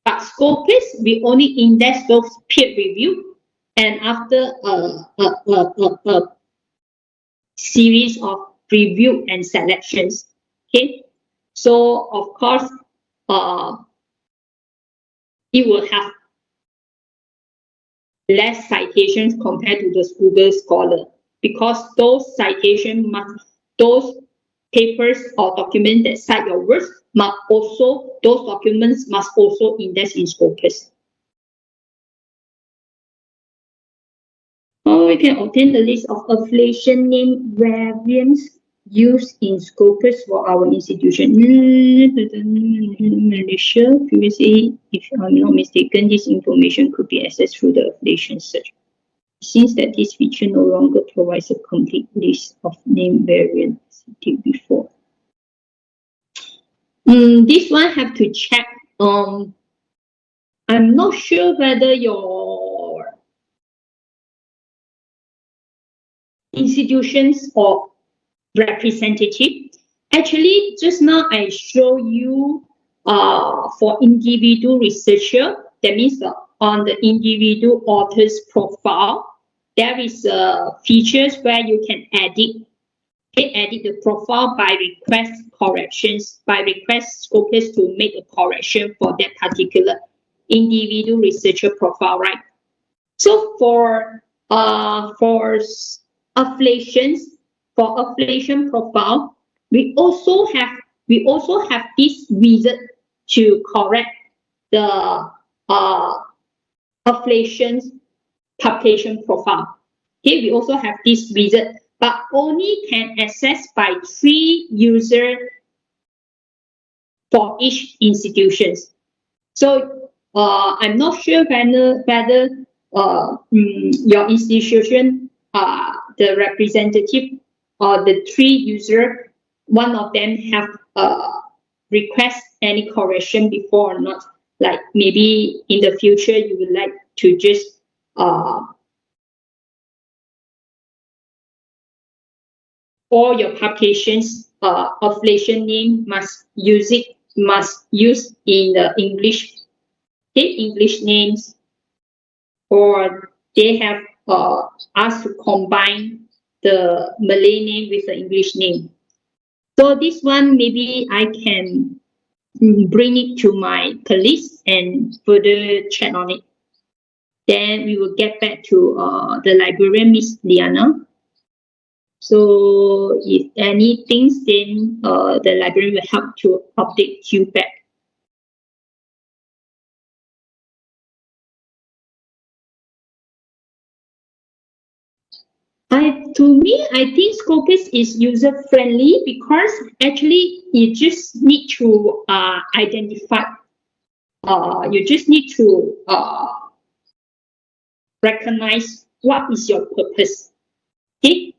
But Scopus, we only index those peer review, and after a series of review and selections. Okay, so of course, it will have less citations compared to the Google Scholar, because those papers or documents that cite your works those documents must also index in Scopus. Or we can obtain the list of affiliation name variants used in Scopus for our institution. Malaysia, previously, if I'm not mistaken, this information could be accessed through the affiliation search. Since that this feature no longer provides a complete list of name variants as it did before. This one have to check. I'm not sure whether your institutions or representative. Actually, just now I show you for individual researcher, that means on the individual author's profile, there is features where you can edit the profile by request corrections, by request Scopus to make a correction for that particular individual researcher profile, right? So for affiliation profile, we also have this wizard to correct the affiliation publication profile. Okay, we also have this wizard, but only can access by 3 users for each institutions. So I'm not sure whether your institution, the representative or the 3 user, one of them have request any correction before or not. Like maybe in the future you would like to just all your publications affiliation name must use in the English names, or they have asked to combine the Malay name with the English name. So this one maybe I can bring it to my colleagues and further check on it. Then we will get back to the librarian, Miss Liana. So if anything, then the librarian will help to update you back. To me, I think Scopus is user friendly because actually you just need to identify. You just need to recognize what is your purpose, okay,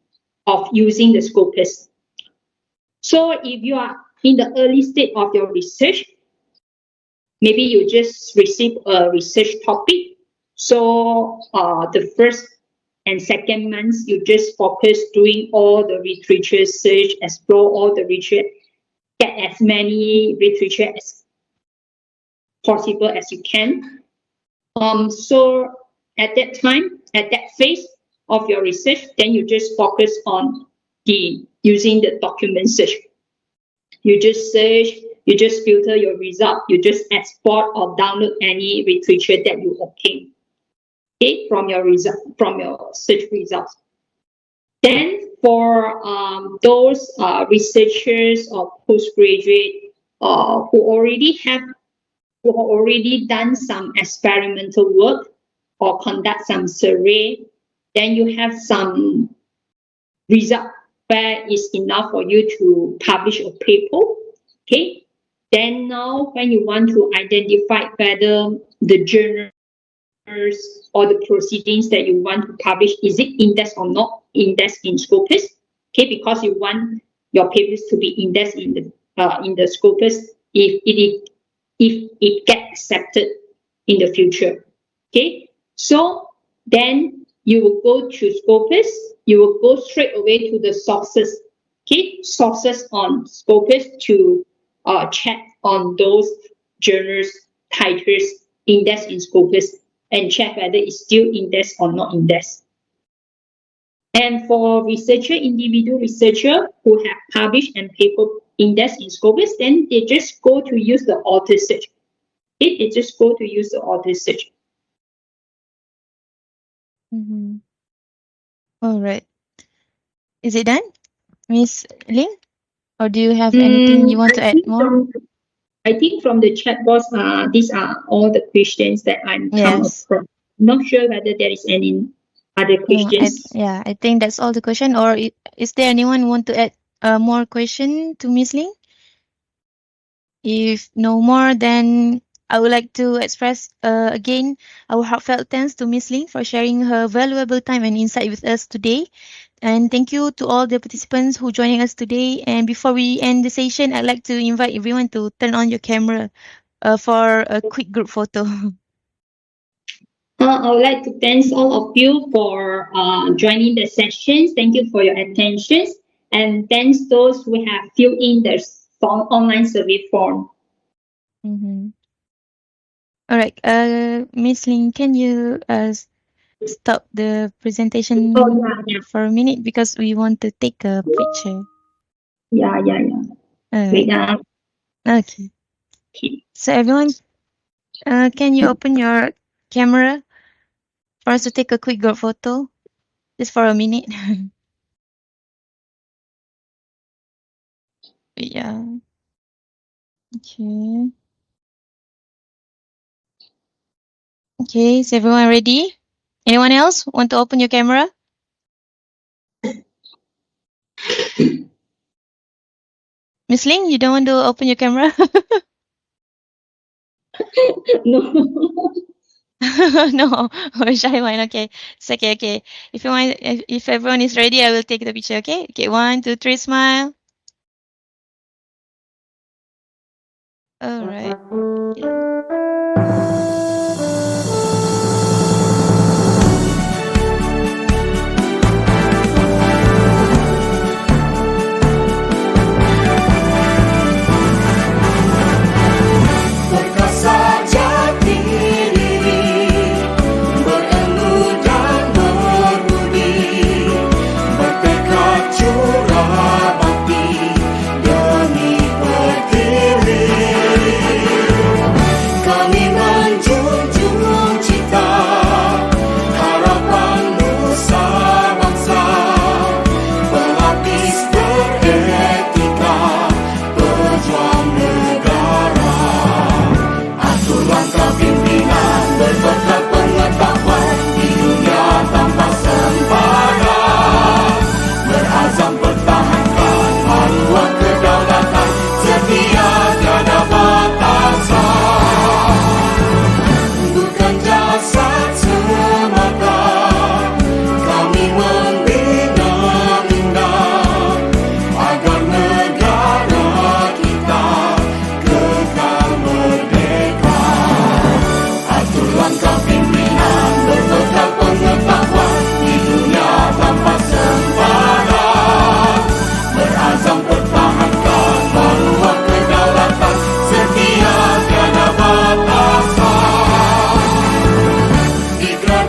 of using the Scopus. So if you are in the early stage of your research, maybe you just receive a research topic. So the first and second months, you just focus doing all the literature search, explore all the literature, get as many literature as possible as you can. So at that time, at that phase of your research, then you just focus on using the document search. You just search, you just filter your result, you just export or download any literature that you obtain, okay, from your search results. Then for those researchers or postgraduate who already done some experimental work or conduct some survey, then you have some result where it's enough for you to publish a paper. Okay. Then now when you want to identify whether the journals or the proceedings that you want to publish, is it indexed or not indexed in Scopus? Okay, because you want your papers to be indexed in the Scopus if it gets accepted in the future. Okay, so then you will go to Scopus, you will go straight away to the sources. Okay, sources on Scopus to check on those journals titles indexed in Scopus and check whether it's still indexed or not indexed. And for individual researcher who have published and paper indexed in Scopus, then they just go to use the author search. They just go to use the author search. All right. Is it done, Miss Ling? Or do you have anything you want to add more? I think from the chat box, these are all the questions that I'm come Yes. across. Not sure whether there is any other No, questions. I think that's all the question. Or is there anyone who want to add more question to Miss Ling? If no more, then I would like to express again our heartfelt thanks to Miss Ling for sharing her valuable time and insight with us today. And thank you to all the participants who joining us today. And before we end the session, I'd like to invite everyone to turn on your camera for a quick group photo. I would like to thank all of you for joining the sessions. Thank you for your attention. And thanks those who have filled in the online survey form. Mm-hmm. All right, Miss Ling, can you stop the presentation Yeah. for a minute because we want to take a picture. Yeah. All Wait, right. Okay. okay. So everyone, can you open your camera for us to take a quick group photo, just for a minute? Yeah. Okay. Okay. Is everyone ready? Anyone else want to open your camera? Miss Ling, you don't want to open your camera? No. No, or shy one. Okay, it's okay. Okay, if you want, if everyone is ready, I will take the picture. Okay. Okay. 1, 2, 3, smile. All right. Okay. Perkasa jati diri, berilmu dan berbudi, bertekad curah bakti demi berdiri. Kami menjunjung cita, harapan nusa bangsa, pelapis beretika, pejuang negara. Atur langkah pimpinan berbekal pengetahuan di dunia tanpa sempana, berazam pertahankan maruah kedaulatan, setia tiada batasan. Bukan jasad semata, kami membina-bina agar negara kita kekal merdeka. Atur langkah pimpinan berbekal pengetahuan di dunia tanpa sempana, berazam pertahankan maruah kedaulatan, setia tiada batasan. Ikrar